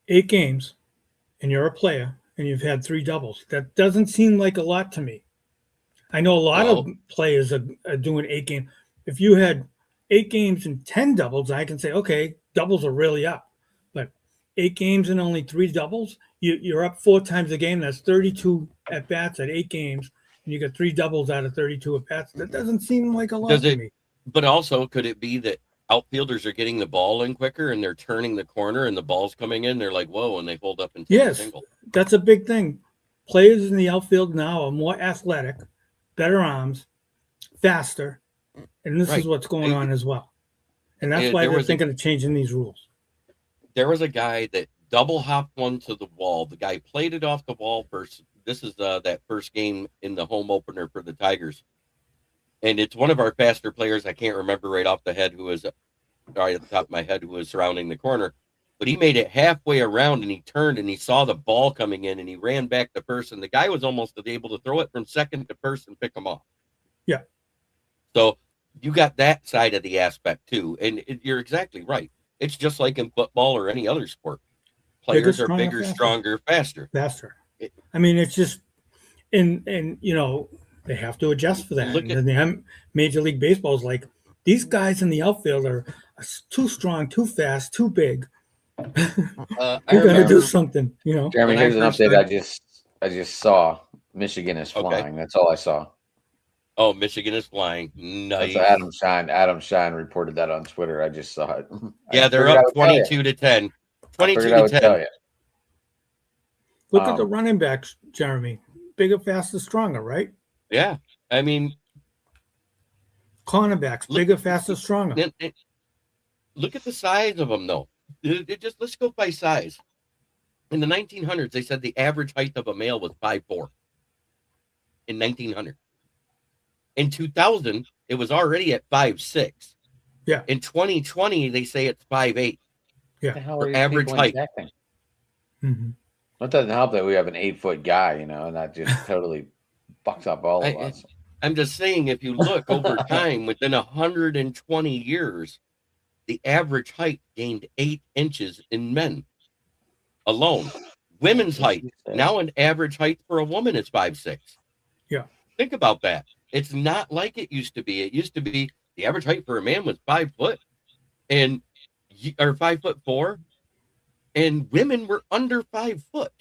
8 games, and you're a player, and you've had 3 doubles. That doesn't seem like a lot to me. I know a lot of players are doing 8 games. If you had 8 games and 10 doubles, I can say, okay, doubles are really up. But 8 games and only 3 doubles, you're up 4 times a game. That's 32 at bats at 8 games, and you got 3 doubles out of 32 at bats. That doesn't seem like a lot to me. But also, could it be that outfielders are getting the ball in quicker and they're turning the corner and the ball's coming in? They're like, whoa, and they hold up and take a single. That's a big thing. Players in the outfield now are more athletic, better arms, faster, and this is what's going on as well. And that's why they're thinking of changing these rules. There was a guy that double hopped one to the wall. The guy played it off the wall first. This is that first game in the home opener for the Tigers. And it's one of our faster players. I can't remember right off the head who was right at the top of my head who was surrounding the corner. But he made it halfway around and he turned and he saw the ball coming in and he ran back to first. And the guy was almost able to throw it from second to first and pick him off. Yeah. So you got that side of the aspect too. And you're exactly right. It's just like in football or any other sport. Players are bigger, stronger, faster. I mean, it's just, and you know, they have to adjust for that. And the Major League Baseball is like, these guys in the outfield are too strong, too fast, too big. We got to do something, you know. Jeremy, here's an update I just saw. Michigan is flying. That's all I saw. Oh, Michigan is flying. Nice. That's Adam Shine reported that on Twitter. I just saw it. Yeah, they're up 22 to 10. 22 to 10. Look at the running backs, Jeremy. Bigger, faster, stronger, right? Yeah. I mean, cornerbacks, bigger, faster, stronger. Look at the size of them, though. Let's go by size. In the 1900s, they said the average height of a male was 5'4". In 1900. In 2000, it was already at 5'6". Yeah. In 2020, they say it's 5'8". Yeah. For average height. Mm-hmm. It doesn't help that we have an 8-foot guy, you know, and that just totally fucks up all of us. I'm just saying, if you look over time, within 120 years, the average height gained 8 inches in men alone. Women's height, now an average height for a woman is 5'6". Yeah. Think about that. It's not like it used to be. It used to be the average height for a man was 5 foot or 5'4", and women were under 5 foot.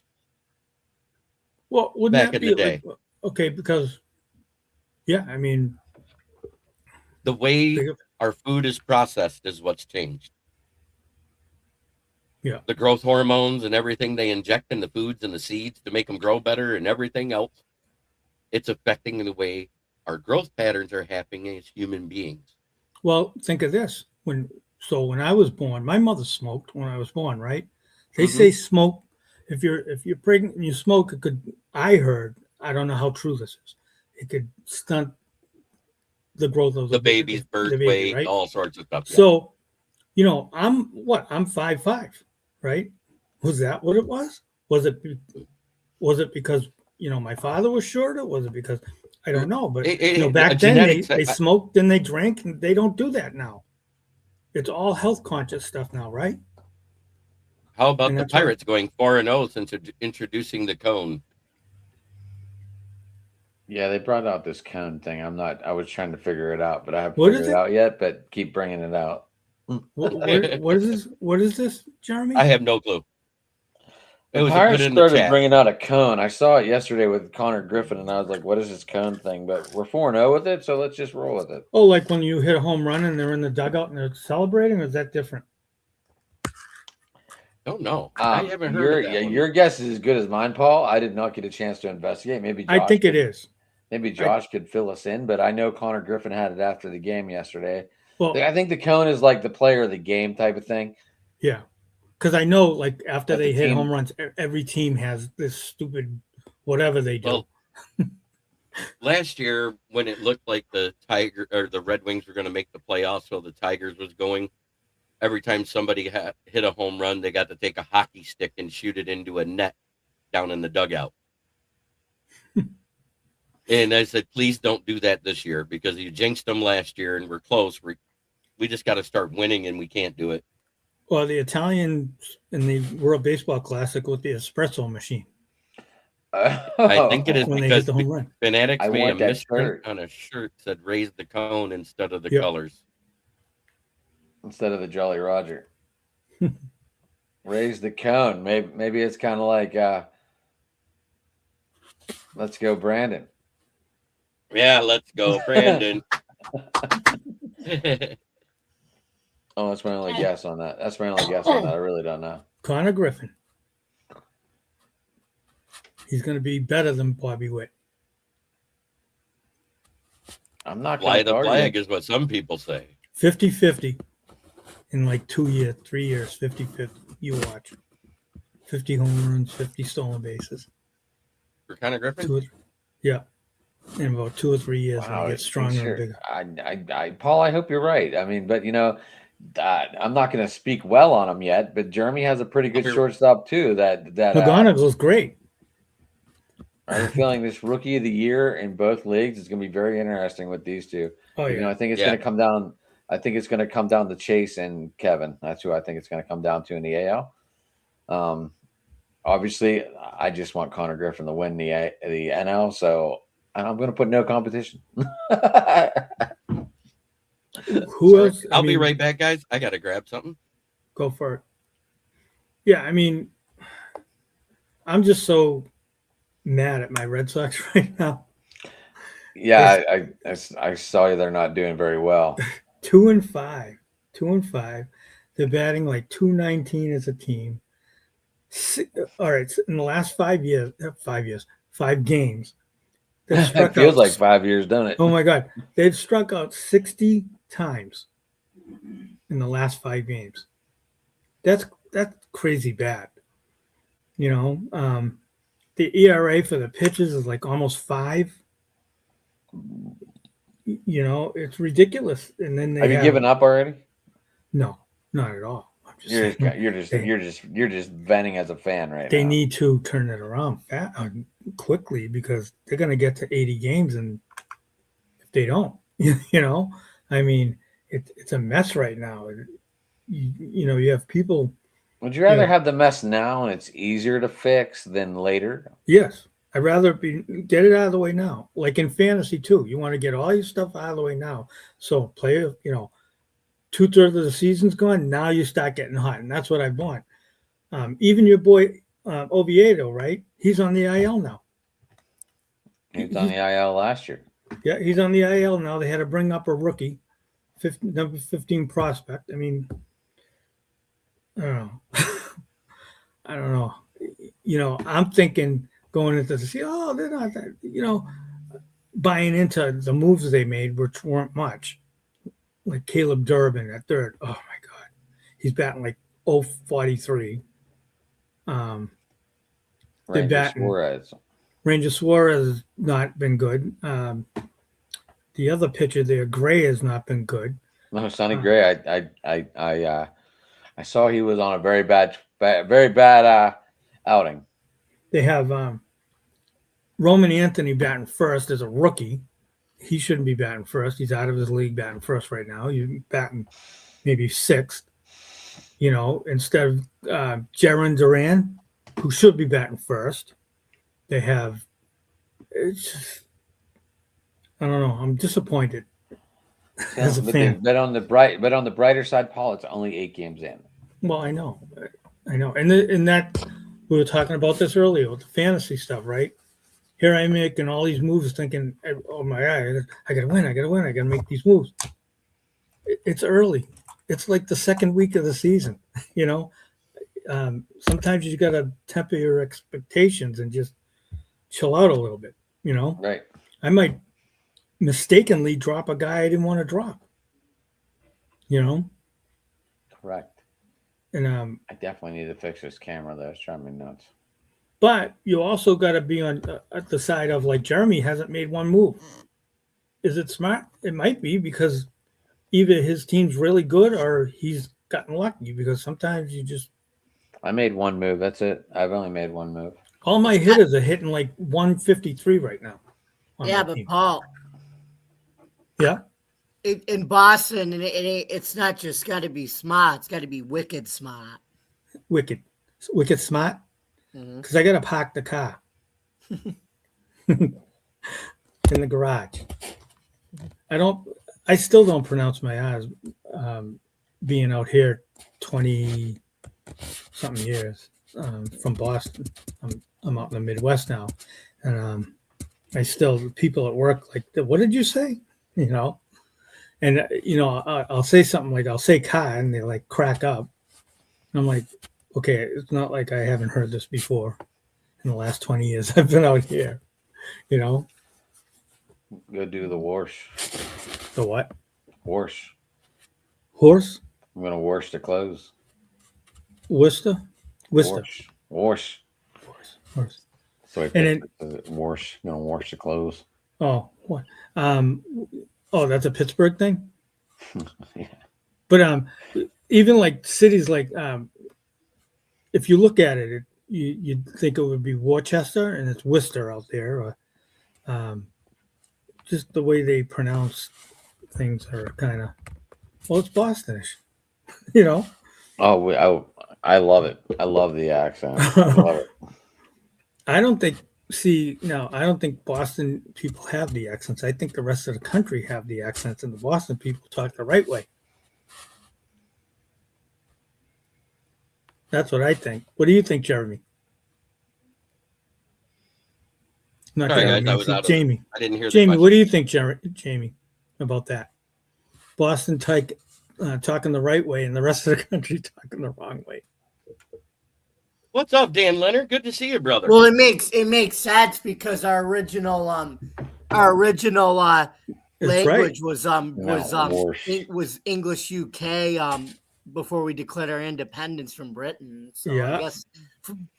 Well, wouldn't back that in be the day? Okay, because I mean, the way our food is processed is what's changed. Yeah. The growth hormones and everything they inject in the foods and the seeds to make them grow better and everything else, it's affecting the way our growth patterns are happening as human beings. Well, think of this. When I was born, my mother smoked when I was born, right? They say smoke, if you're pregnant and you smoke, it could, I heard, I don't know how true this is, it could stunt the growth of the baby's birth weight, right? All sorts of stuff. So, you know, I'm 5'5", right? Was that what it was? Was it because, you know, my father was shorter? Was it because, I don't know, but you know, back then they smoked and they drank, and they don't do that now. It's all health conscious stuff now, right? How about the Pirates going 4-0 since introducing the cone? Yeah, they brought out this cone thing. I was trying to figure it out, but I haven't figured it out yet, but keep bringing it out. What is this? What is this, Jeremy? I have no clue. The Pirates started bringing out a cone. I saw it yesterday with Connor Griffin, and I was like, what is this cone thing? But we're 4-0 with it, so let's just roll with it. Oh, like when you hit a home run and they're in the dugout and they're celebrating, or is that different? Don't know. I haven't heard of that your guess is as good as mine, Paul. I did not get a chance to investigate. Maybe Josh I think it is. Maybe Josh could fill us in, but I know Connor Griffin had it after the game yesterday. Well, I think the cone is like the player of the game type of thing. Yeah. Because I know, like, after they hit home runs, every team has this stupid whatever they do. Well, last year, when it looked like the Red Wings were going to make the playoffs, so the Tigers was going, every time somebody hit a home run, they got to take a hockey stick and shoot it into a net down in the dugout. And I said, please don't do that this year because you jinxed them last year and we're close. We just got to start winning and we can't do it. Well, the Italians in the World Baseball Classic with the espresso machine. I think it is when because the home run. Fanatics I made want a that misprint shirt. on a shirt that said raise the cone instead of the Yep. colors. Instead of the Jolly Roger. Raise the cone. Maybe it's kind of like let's go, Brandon. Yeah, let's go, Brandon. Oh, that's my only guess on that. That's my only guess on that. I really don't know. Connor Griffin. He's going to be better than Bobby Witt. I'm not Fly going to the argue. flag is what some people say. 50-50 in like 2 years, 3 years, 50-50. You watch. 50 home runs, 50 stolen bases. For Connor Griffin? Yeah. In about 2 or 3 years, when he gets stronger and bigger. I Paul, I hope you're right. I mean, but I'm not going to speak well on him yet. But Jeremy has a pretty good shortstop too. That McGonigal's great. I have a feeling this rookie of the year in both leagues is going to be very interesting with these two. Oh yeah. I think it's going to come down. I think it's going to come down to Chase and Kevin. That's who I think it's going to come down to in the AL. Obviously, I just want Connor Griffin to win the NL. So I'm going to put no competition. Who else? I'll be right back, guys. I got to grab something. Go for it. Yeah, I mean, I'm just so mad at my Red Sox right now. Yeah, I saw they're not doing very well. 2-5. They're batting like 219 as a team. All right, in the last 5 games. It feels like 5 years, doesn't it? Oh my God, they've struck out 60 times in the last 5 games. That's crazy bad. The ERA for the pitchers is like almost 5. It's ridiculous. And then have you given up already? No, not at all. You're just venting as a fan right now. They need to turn it around quickly because they're going to get to 80 games, and if they don't, I mean, it's a mess right now. You have people. Would you rather have the mess now and it's easier to fix than later? Yes, I'd rather get it out of the way now. Like in fantasy too, you want to get all your stuff out of the way now. So play, 2/3 of the season's gone. Now you start getting hot, and that's what I want. Even your boy Oviedo, right? He's on the IL now. He was on the IL last year. Yeah, he's on the IL now. They had to bring up a rookie, number 15 prospect. I mean, I don't know. I'm thinking going into this. They're not that. Buying into the moves they made, which weren't much. Like Caleb Durbin at third. Oh my God, he's batting like 0.43. Ranger Suarez has not been good. The other pitcher there, Gray, has not been good. No, Sonny Gray. I saw he was on a very bad outing. They have Roman Anthony batting first as a rookie. He shouldn't be batting first. He's out of his league batting first right now. He's batting maybe 6th, instead of Jaron Duran, who should be batting first. They have I don't know. I'm disappointed as a fan. But on the brighter side, Paul, it's only 8 games in. Well, I know. And that we were talking about this earlier with the fantasy stuff, right? Here I'm making all these moves thinking, oh my God, I got to win. I got to make these moves. It's early. It's like the second week of the season, Sometimes you got to temper your expectations and just chill out a little bit, Right. I might mistakenly drop a guy I didn't want to drop, Correct. And I definitely need to fix this camera, though. It's driving me nuts. But you also got to be on at the side of like Jeremy hasn't made one move. Is it smart? It might be because either his team's really good or he's gotten lucky because sometimes you just. I made one move. That's it. I've only made one move. All my hitters are hitting like 153 right now. Yeah, but team. Paul. Yeah. In Boston, and it's not just got to be smart. It's got to be wicked smart. Wicked smart. Because I got to park the car in the garage. I still don't pronounce my R's. Being out here 20 something years from Boston, I'm out in the Midwest now, and I still people at work like, what did you say? You know, and I'll say something like I'll say car, and they like crack up. I'm like, okay, it's not like I haven't heard this before in the last 20 years I've been out here. You know, go do the wash. The what? Wash. Horse. I'm gonna wash the clothes. Worcester. Wash. So and then wash. Gonna wash the clothes. Oh, what? That's a Pittsburgh thing. Yeah. But even like cities like if you look at it, you'd think it would be Worcester, and it's Worcester out there. Or just the way they pronounce things are kind of, well, it's Bostonish, you know. Oh, I love it. I love the accent. I love it. I don't think Boston people have the accents. I think the rest of the country have the accents, and the Boston people talk the right way. That's what I think. What do you think, Jeremy? Not Sorry, Jeremy, guys, I was out of Jamie. I didn't hear Jamie, the what do you think, Jamie, about that? Boston talking the right way, and the rest of the country talking the wrong way. What's up, Dan Leonard? Good to see you, brother. Well, it makes sense because our original language was English UK before we declared our independence from Britain. So yeah.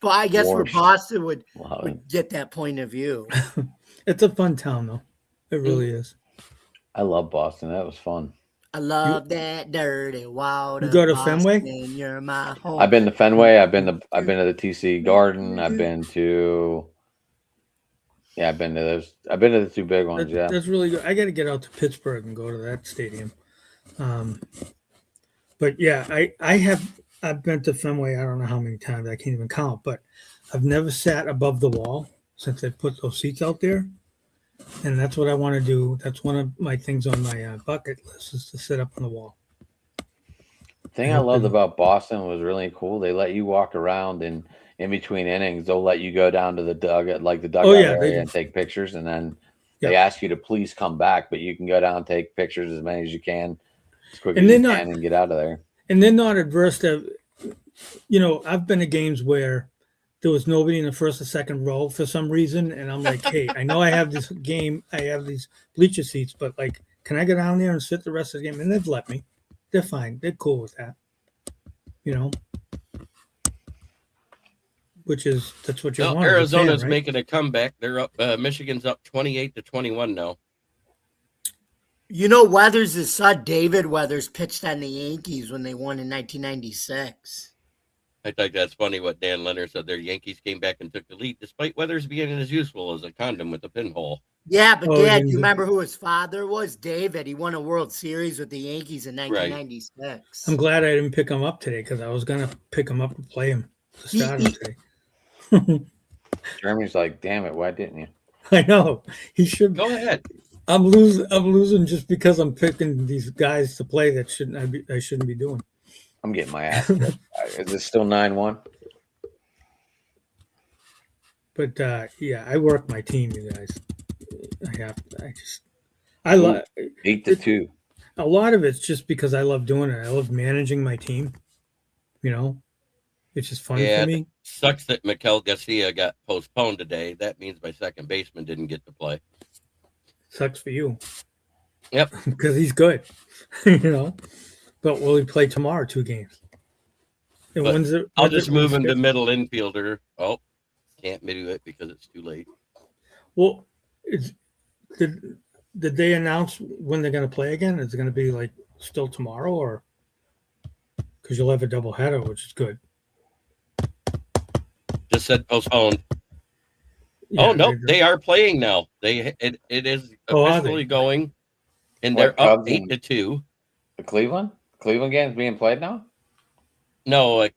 I guess for Boston would get that point of view. It's a fun town, though. It really is. I love Boston. That was fun. I love that dirty water. You go to Boston, Fenway? you're my home. I've been to Fenway. I've been to the TC Garden. I've been to those. I've been to the two big ones. That's really good. I got to get out to Pittsburgh and go to that stadium. But yeah, I've been to Fenway. I don't know how many times. I can't even count. But I've never sat above the wall since they put those seats out there. And that's what I want to do. That's one of my things on my bucket list is to sit up on the wall. The thing I loved about Boston was really cool. They let you walk around, and in between innings, they'll let you go down to the dugout area and take pictures. And then they ask you to please come back, but you can go down and take pictures as many as you can, as quick as you can, and get out of there. And they're not adverse to, I've been to games where there was nobody in the first or second row for some reason. And I'm like, hey, I know I have this game. I have these bleacher seats, but like, can I go down there and sit the rest of the game? And they've let me. They're fine. They're cool with that. That's what you want. Arizona's making a comeback. They're up. Michigan's up 28-21 now. Weathers' son, David Weathers, pitched on the Yankees when they won in 1996. I think that's funny what Dan Leonard said. Their Yankees came back and took the lead, despite Weathers being as useful as a condom with a pinhole. Yeah, but Dad, you remember who his father was? David. He won a World Series with the Yankees in 1996. Right. I'm glad I didn't pick him up today because I was going to pick him up and play him to start him today. Jeremy's like, damn it, why didn't you? I know. He should. Go ahead. I'm losing just because I'm picking these guys to play that I shouldn't be doing. I'm getting my ass. Is it still 9-1? But I work my team, you guys. I love 8-2. A lot of it's just because I love doing it. I love managing my team. It's just fun for me. Sucks that Mikel Garcia got postponed today. That means my second baseman didn't get to play. Sucks for you. Yep. Because he's good. But will he play tomorrow 2 games? And I'll just move him to middle infielder. Oh, can't do it because it's too late. Well, did they announce when they're going to play again? Is it going to be like still tomorrow or? because you'll have a doubleheader, which is good. Just said postponed. Yeah, oh no, they are playing now. It is officially going, and they're up 8-2. The Cleveland game's being played now. No,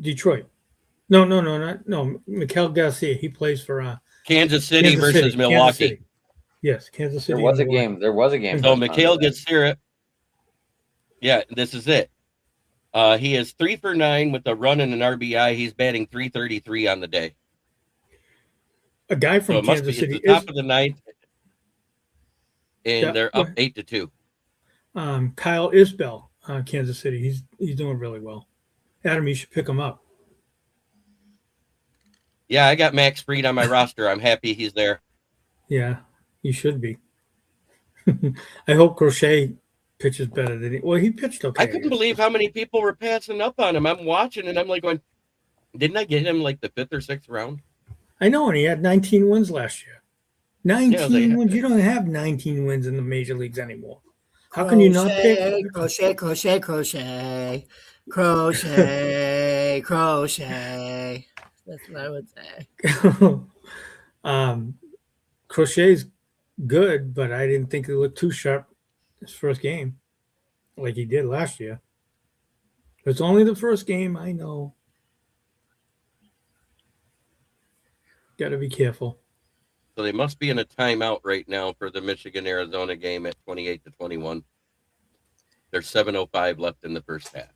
Detroit. No, Mikael Garcia. He plays for Kansas City versus Milwaukee. Kansas City. Yes, Kansas City. There was a game. So Mikael Garcia. Yeah, this is it. He is 3 for 9 with a run and an RBI. He's batting .333 on the day. A guy from Kansas City. It's the top of the ninth, and they're up 8-2. Kyle Isbell, Kansas City. He's doing really well. Adam, you should pick him up. Yeah, I got Max Fried on my roster. I'm happy he's there. Yeah, you should be. I hope Crochet pitches better than he. Well, he pitched okay. I couldn't believe how many people were passing up on him. I'm watching, and I'm like going, didn't I get him like the 5th or 6th round? I know, and he had 19 wins last year. 19 wins. You don't have 19 wins in the major leagues anymore. How can you not pick? Crochet. That's what I would say. Crochet's good, but I didn't think he looked too sharp his first game like he did last year. It's only the first game, I know. Got to be careful. So they must be in a timeout right now for the Michigan-Arizona game at 28-21. There's 7:05 left in the first half.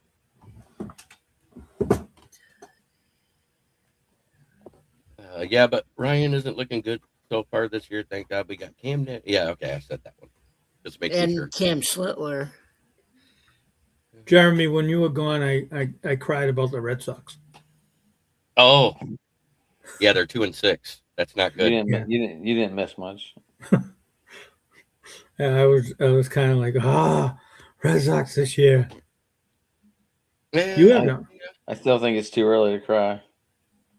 Yeah, but Ryan isn't looking good so far this year. Thank God we got Cam. Yeah, okay, I said that one. Just make sure. Cam Schlittler. Jeremy, when you were gone, I cried about the Red Sox. Oh, yeah, they're 2-6. That's not good. You didn't miss much. I was kind of like, Red Sox this year. Yeah, I still think it's too early to cry.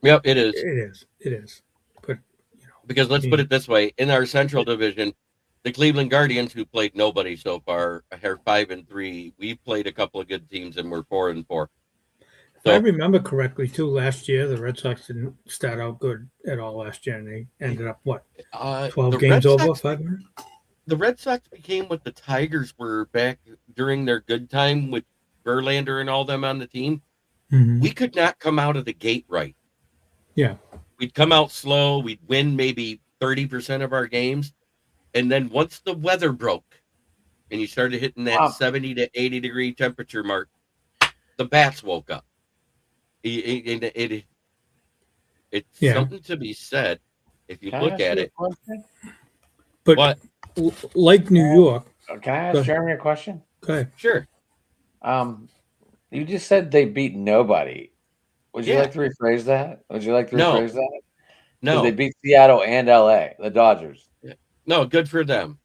Yep, it is. It is. But because let's put it this way: in our Central Division, the Cleveland Guardians, who played nobody so far, are 5-3. We played a couple of good teams, and we're 4-4. If I remember correctly, too, last year the Red Sox didn't start out good at all last year, and they ended up 12 games over 500. The Red Sox became what the Tigers were back during their good time with Verlander and all them on the team. Mm-hmm. We could not come out of the gate right. Yeah, we'd come out slow. We'd win maybe 30% of our games, and then once the weather broke, and you started hitting that 70 to 80 degree temperature mark, the bats woke up. It's something to be said if you look at it. But what? Like New York. Can I ask Jeremy a question? Go ahead. Sure. You just said they beat nobody. Would you like to rephrase that? No. They beat Seattle and LA, the Dodgers. No, good for them.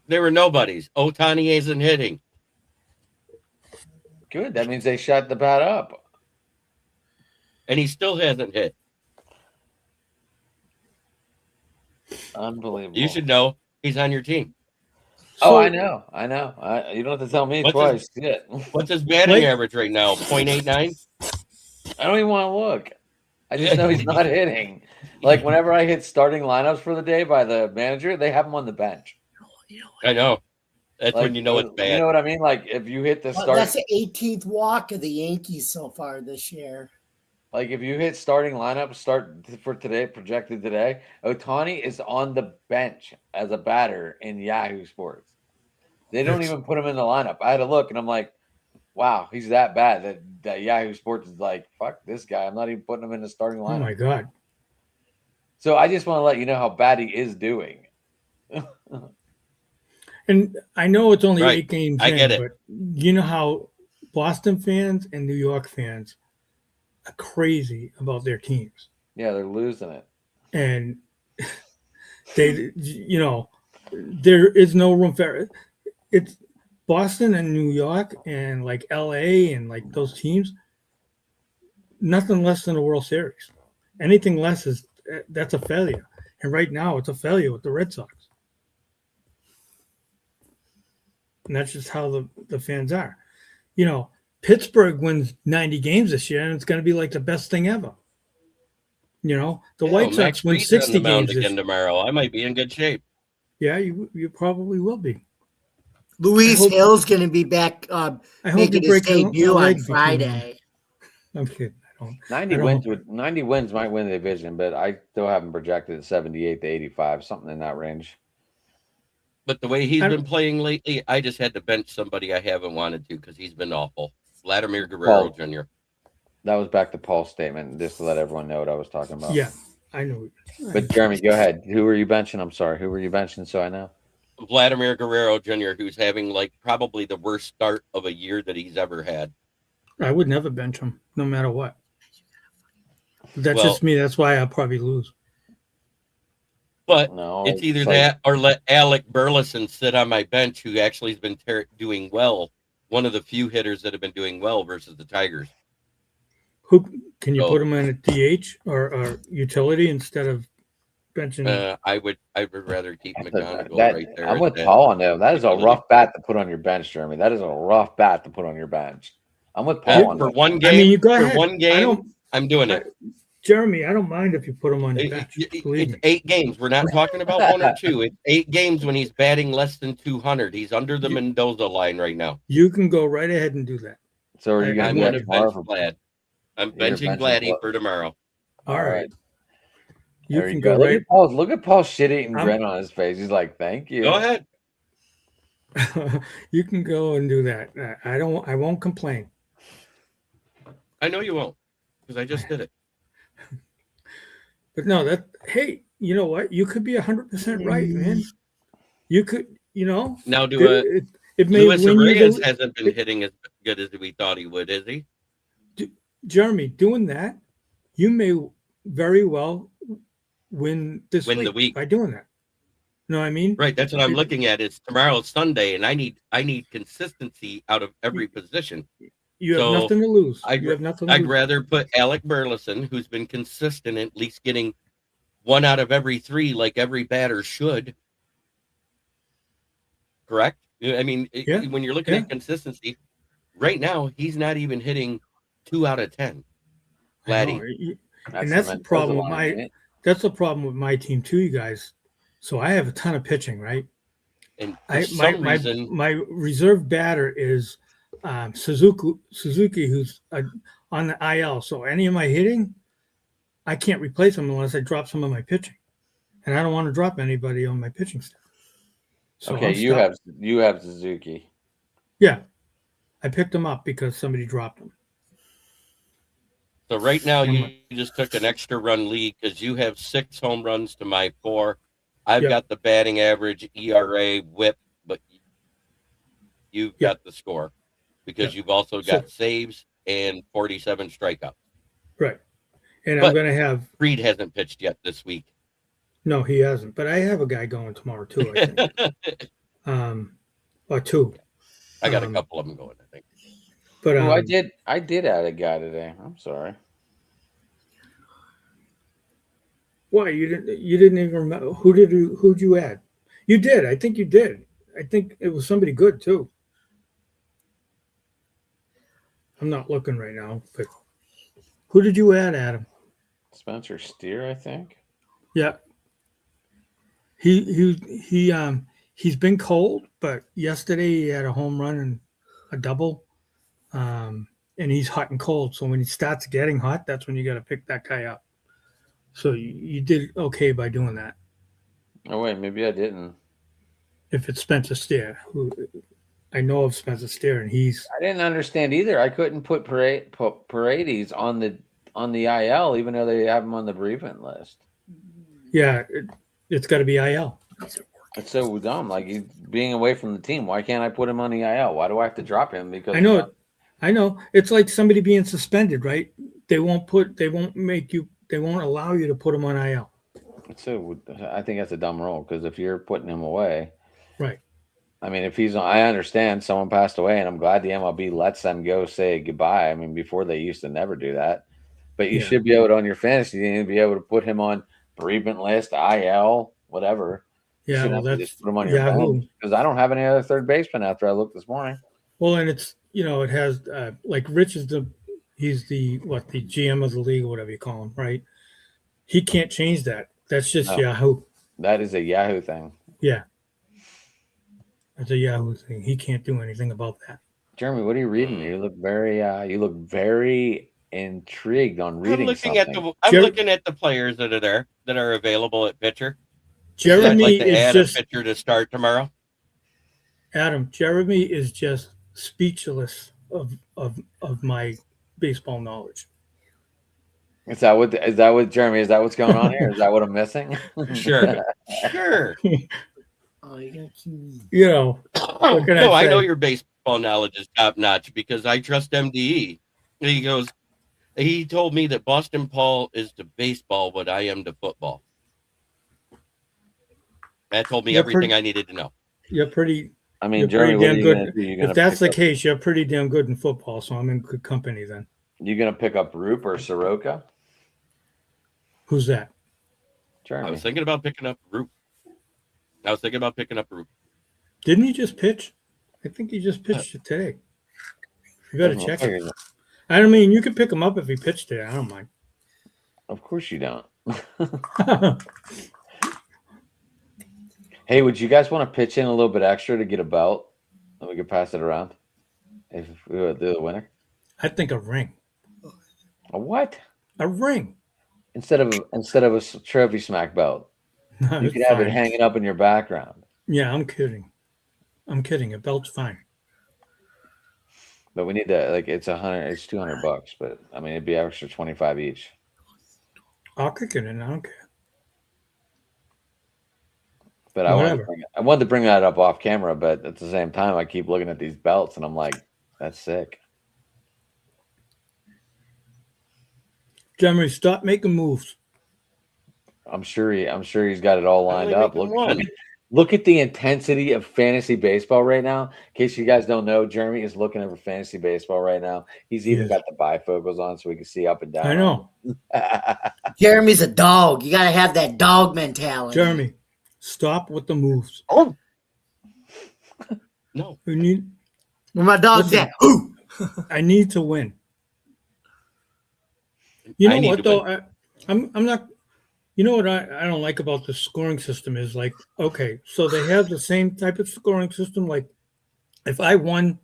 They were nobodies. Ohtani isn't hitting. Good. That means they shut the bat up. And he still hasn't hit. Unbelievable. You should know he's on your team. I know. You don't have to tell me twice. What's his batting average right now? 0.89? I don't even want to look. I just know he's not hitting. Like whenever I hit starting lineups for the day by the manager, they have him on the bench. I know. That's when you know it's bad. You know what I mean? Like if you hit the start. That's the 18th walk of the Yankees so far this year. Like if you hit starting lineup for today, projected today, Ohtani is on the bench as a batter in Yahoo Sports. They don't even put him in the lineup. I had to look and I'm like, wow, he's that bad that Yahoo Sports is like, fuck this guy. I'm not even putting him in the starting lineup. Oh my God. So I just want to let you know how bad he is doing. And I know it's only 8 games I get it. But you know how Boston fans and New York fans are crazy about their teams. Yeah, they're losing it. And there is no room for it's Boston and New York and like LA and like those teams, nothing less than a World Series. Anything less that's a failure. And right now it's a failure with the Red Sox. And that's just how the fans are. Pittsburgh wins 90 games this year, and it's going to be like the best thing ever. The White Sox Max win Fried's on 60 the mound games again tomorrow. I might be in good shape. Yeah, you probably will be. Luis Hill's going to be back making his debut on Friday. I'm kidding. 90 wins might win the division, but I still have him projected at 78 to 85, something in that range. But the way he's been playing lately, I just had to bench somebody I haven't wanted to because he's been awful. Vladimir Guerrero Jr. That was back to Paul's statement, just to let everyone know what I was talking about. Yeah, I know. But Jeremy, go ahead. Who were you benching? I'm sorry. Who were you benching so I know? Vladimir Guerrero Jr., who's having probably the worst start of a year that he's ever had. I would never bench him, no matter what. That's just me. That's why I'll probably lose. But it's either that or let Alec Burleson sit on my bench, who actually has been doing well. One of the few hitters that have been doing well versus the Tigers. Who can you put him in a DH or utility instead of benching? I would rather keep McGonigal right there. I'm with Paul on that. That is a rough bat to put on your bench, Jeremy. That is a rough bat to put on your bench. I'm with Paul on for that. one game. I mean, you go ahead. For one game, I'm doing it. Jeremy, I don't mind if you put him on your bench. It's 8 games. We're not talking about 1 or 2. It's 8 games when he's batting less than 200. He's under the Mendoza line right now. You can go right ahead and do that. So are you going to bench Vlad? I'm benching Vladdy for tomorrow. All right. You can go right. Look at Paul's shit-eating grin on his face. He's like, "Thank you." Go ahead. You can go and do that. I won't complain. I know you won't, because I just did it. But no, hey, you know what? You could be 100% right, man. You could, Now Luis Arias hasn't been hitting as good as we thought he would, is he? Jeremy, doing that, you may very well win the week by doing that. You know what I mean? Right. That's what I'm looking at. It's tomorrow's Sunday, and I need consistency out of every position. You have nothing to lose. I'd rather put Alec Burleson, who's been consistent, at least getting 1 out of every 3, like every batter should. Correct? I mean, when you're looking at consistency, right now he's not even hitting 2 out of 10. Vladdy. And that's the problem with my team too, you guys. So I have a ton of pitching, right? And my reserve batter is Suzuki, who's on the IL. So any of my hitting, I can't replace him unless I drop some of my pitching, and I don't want to drop anybody on my pitching staff. So okay, you have Suzuki. Yeah, I picked him up because somebody dropped him. So right now you just took an extra run lead because you have 6 home runs to my 4. I've got the batting average, ERA, WHIP, but you've got the score because you've also got saves and 47 strikeouts. Right. And I'm going to have... Fried hasn't pitched yet this week. No, he hasn't. But I have a guy going tomorrow too, I think. Or 2. I got a couple of them going, I think. But I did add a guy today. I'm sorry. Why you didn't even remember who'd you add? You did. I think you did. I think it was somebody good too. I'm not looking right now, but who did you add, Adam? Spencer Steer, I think. Yeah. He's been cold, but yesterday he had a home run and a double. And he's hot and cold. So when he starts getting hot, that's when you got to pick that guy up. So you did okay by doing that. Oh, wait, maybe I didn't. If it's Spencer Steer, who I know of Spencer Steer, and I didn't understand either. I couldn't put Paredes on the IL, even though they have him on the bereavement list. Yeah, it's got to be IL. It's so dumb. Like, he's being away from the team. Why can't I put him on the IL? Why do I have to drop him? Because I know. It's like somebody being suspended, right? They won't allow you to put him on IL. So I think that's a dumb rule because if you're putting him away, right? I mean, if he's on, I understand someone passed away, and I'm glad the MLB lets them go say goodbye. I mean, before they used to never do that, but you should be able to on your fantasy team be able to put him on bereavement list, IL, whatever. Yeah, well, that's just put him on your bench because I don't have any other third baseman after I looked this morning. Well, and it's it has like Rich is he's the GM of the league or whatever you call him, right? He can't change that. That's just Yahoo. That is a Yahoo thing. Yeah. That's a Yahoo thing. He can't do anything about that. Jeremy, what are you reading? You look very intrigued on reading something. I'm looking at the players that are there that are available at pitcher. Jeremy I'd like to is add just a pitcher to start tomorrow. Adam. Jeremy is just speechless of my baseball knowledge. Is that what Jeremy? Is that what's going on here? Is that what I'm missing? Sure. Oh, you know. No, I know your baseball knowledge is top notch because I trust MDE. He told me that Boston Paul is to baseball what I am to football. That told me everything I needed to know. You're pretty. I mean, Jeremy, what are you good. If that's the case, you're pretty damn good in football. So I'm in good company then. You gonna pick up Roop or Soroka? Who's that? Jeremy. I was thinking about picking up Roop. Didn't he just pitch? I think he just pitched it today. You got to check it. I mean, you can pick him up if he pitched today. I don't mind. Of course you don't. Hey, would you guys want to pitch in a little bit extra to get a belt? And we could pass it around if we would do the winner. I think a ring. A what? A ring. Instead of a trophy smack belt. No, you could have it hanging up in your background. Yeah, I'm kidding. A belt's fine. But we need to it's $200, but I mean it'd be extra 25 each. I'll kick it in. I don't care. But I wanted to bring that up off camera, but at the same time I keep looking at these belts and I'm like, that's sick. Jeremy, stop making moves. I'm sure he's got it all lined up. Look at the intensity of fantasy baseball right now. In case you guys don't know, Jeremy is looking over fantasy baseball right now. He's even got the bifocals on so we can see up and down. I know. Jeremy's a dog. You got to have that dog mentality. Jeremy, stop with the moves. Oh. No. Where my dog's at? I need to win. You know what, though? I'm not. You know what I don't like about the scoring system is okay, so they have the same type of scoring system. Like if I went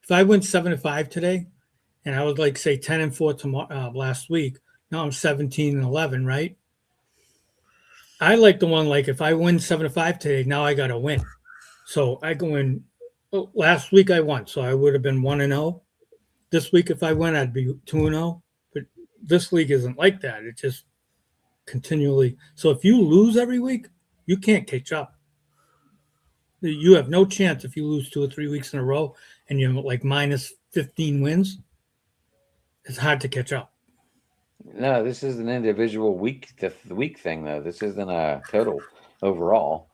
7-5 today, and I was say 10-4 tomorrow last week. Now I'm 17-11, right? I like the one if I win 7-5 today, now I got to win. So I go in. Last week I won, so I would have been 1-0. This week if I win, I'd be 2-0. But this league isn't like that. It just continually. So if you lose every week, you can't catch up. You have no chance if you lose 2 or 3 weeks in a row and you're minus 15 wins. It's hard to catch up. No, this is an individual week thing though. This isn't a total overall.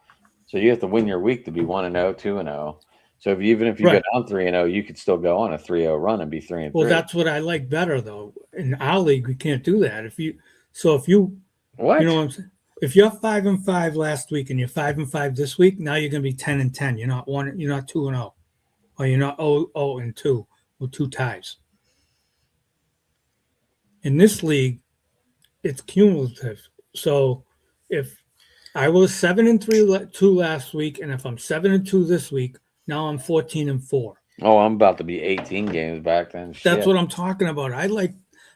So you have to win your week to be 1-0, 2-0. So even if you go down 3-0, you could still go on a 3-0 run and be 3-3. Well, that's what I like better though. In our league, we can't do that. If you what? You know what I'm saying? If you're 5-5 last week and you're 5-5 this week, now you're going to be 10-10. You're not 2-0, or you're not 0-2 with 2 ties. In this league, it's cumulative. So if I was 7-3 last week, and if I'm 7-2 this week, now I'm 14-4. Oh, I'm about to be 18 games back then. That's what I'm talking about. I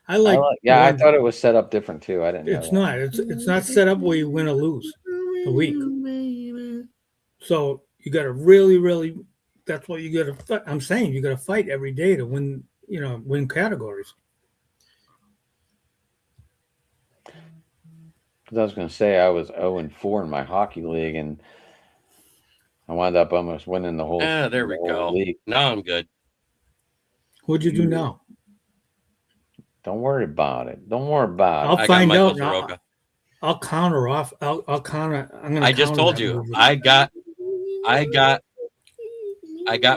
I thought it was set up different too. I didn't. It's not. It's not set up where you win or lose a week. So you got to really, really. That's what you got to. I'm saying you got to fight every day to win. Win categories. Because I was going to say I was 0-4 in my hockey league, and I wound up almost winning the whole. There we go. League. Now I'm good. What'd you do now? Don't worry about it. I'll find out now. I'll counter off. I'll counter. I just told you. I got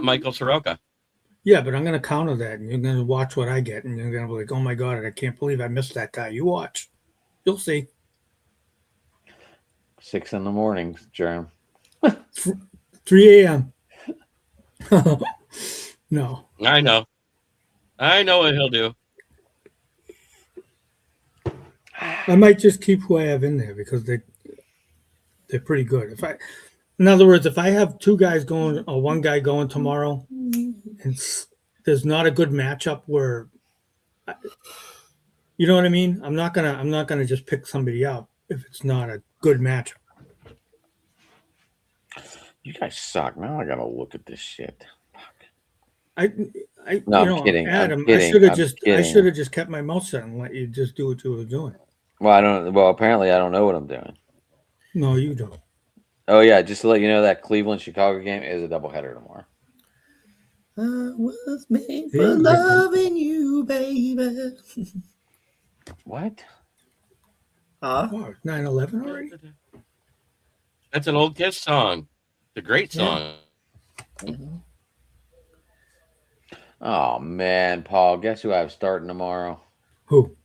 Michael Soroka. Yeah, but I'm going to counter that, and you're going to watch what I get, and you're going to be like, "Oh my god, I can't believe I missed that guy." You watch. You'll see. 6 a.m, Jerem. 3 a.m. No. I know. I know what he'll do. I might just keep who I have in there because they're pretty good. In other words, if I have two guys going or one guy going tomorrow, and there's not a good matchup where, you know what I mean? I'm not gonna just pick somebody out if it's not a good matchup. You guys suck. Now I gotta look at this shit. I'm kidding. Adam, I'm kidding. I should have just kept my mouth shut and let you just do what you were doing. Well, apparently I don't know what I'm doing. No, you don't. Oh yeah, just to let you know, that Cleveland-Chicago game is a doubleheader tomorrow. I was made for loving you, baby. What? Oh, 9/11 already? That's an old Kiss song. It's a great song. Yeah. Oh man, Paul, guess who I have starting tomorrow? Who?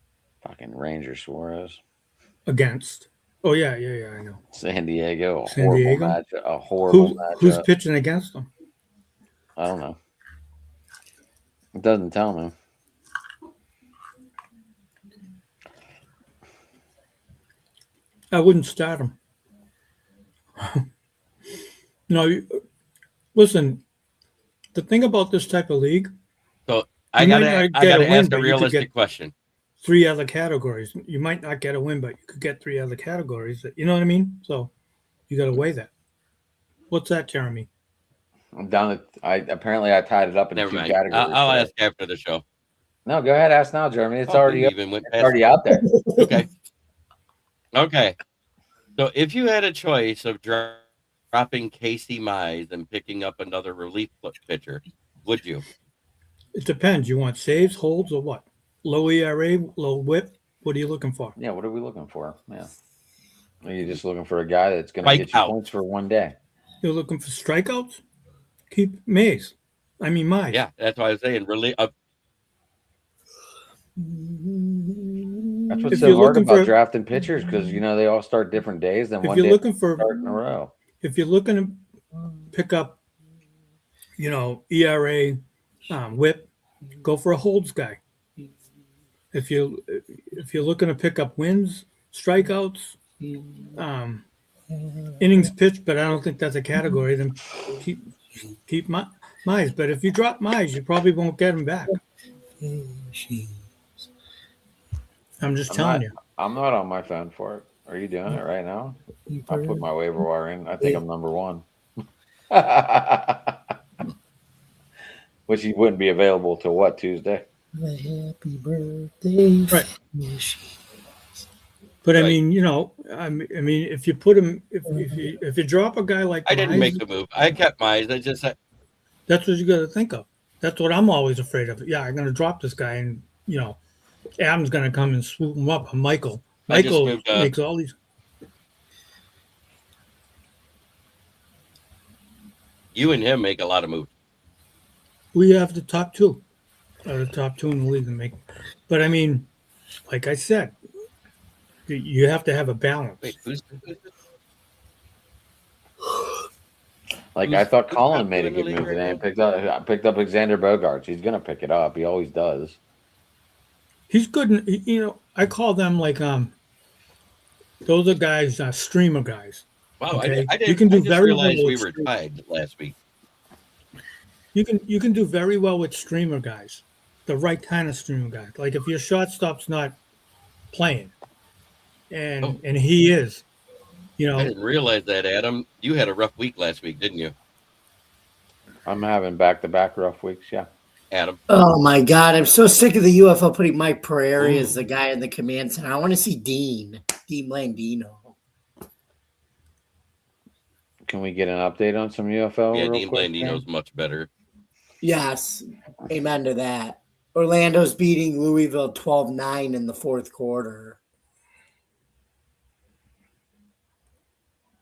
Fucking Ranger Suarez. Against? Oh yeah, I know. San Diego. San Diego? A horrible matchup. Who's pitching against them? I don't know. It doesn't tell me. I wouldn't start him. No, listen. The thing about this type of league, so I gotta ask a realistic question. 3 other categories. You might not get a win, but you could get 3 other categories. You know what I mean? So you got to weigh that. What's that, Jeremy? I'm down. Apparently I tied it up in Never 2 mind. categories. I'll ask after the show. No, go ahead. Ask now, Jeremy. It's already out there. Okay. Okay. So if you had a choice of dropping Casey Mize and picking up another relief pitcher, would you? It depends. You want saves, holds, or what? Low ERA, low WHIP. What are you looking for? Yeah, what are we looking for? Yeah. Are you just looking for a guy that's going to get you points for one day? You're looking for strikeouts? Keep Mize. Yeah, that's why I was saying relief. That's what's so hard about drafting pitchers, because they all start different days. Then one day start in a row. If you're looking to pick up, ERA, WHIP, go for a holds guy. If you're looking to pick up wins, strikeouts, innings pitched, but I don't think that's a category, then keep Mize. But if you drop Mize, you probably won't get him back. I'm just telling you. I'm not on my phone for it. Are you doing it right now? I put my waiver wire in. I think I'm number 1. Which he wouldn't be available till what, Tuesday? Happy birthday. Right. But I mean, if you put him, if you drop a guy like I didn't make the move. I kept Mize. That's what you got to think of. That's what I'm always afraid of. Yeah, I'm going to drop this guy, and Adam's going to come and swoop him up. Michael makes all these. You and him make a lot of moves. We have the top 2. The top 2 in the league to make. But I mean, like I said, you have to have a balance. Wait, who's I thought Colin made a good move today and picked up Xander Bogaerts. He's going to pick it up. He always does. He's good. I call them those are guys, streamer guys. Wow, okay? I didn't realize we were tied last week. You can do very well with streamer guys, the right kind of streamer guys. Like if your shortstop's not playing, and he is, I didn't realize that, Adam. You had a rough week last week, didn't you? I'm having back-to-back rough weeks, yeah. Adam. Oh my God, I'm so sick of the UFO putting Mike Pereira as the guy in the command center. I want to see Dean Blandino. Can we get an update on some UFO? Yeah, Dean Blandino's much better. Yes, amen to that. Orlando's beating Louisville 12-9 in the 4th quarter.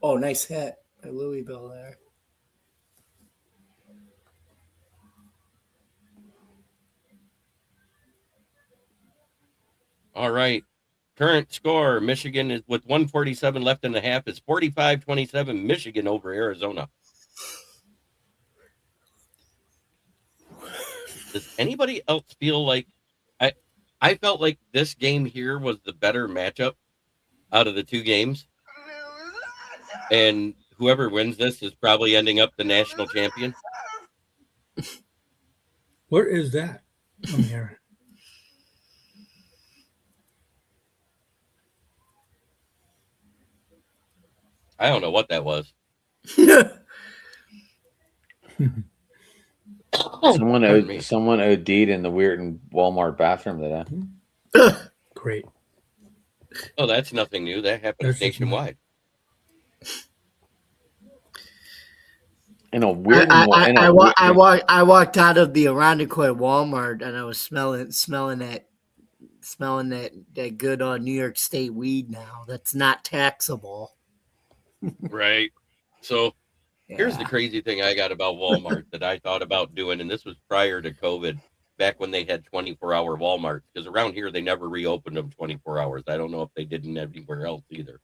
Oh, nice hit by Louisville there. All right. Current score, Michigan is with 147 left in the half is 45-27 Michigan over Arizona. Does anybody else feel like I felt like this game here was the better matchup out of the two games, and whoever wins this is probably ending up the national champion. What is that? I'm hearing. I don't know what that was. Someone OD'd in the Weirton Walmart bathroom today. Great. Oh, that's nothing new. That happens nationwide. I walked out of the Irondequoit Walmart and I was smelling that good New York State weed now. That's not taxable. Right. So here's the crazy thing I got about Walmart that I thought about doing, and this was prior to COVID, back when they had 24-hour Walmarts, because around here they never reopened them 24 hours. I don't know if they didn't anywhere else either.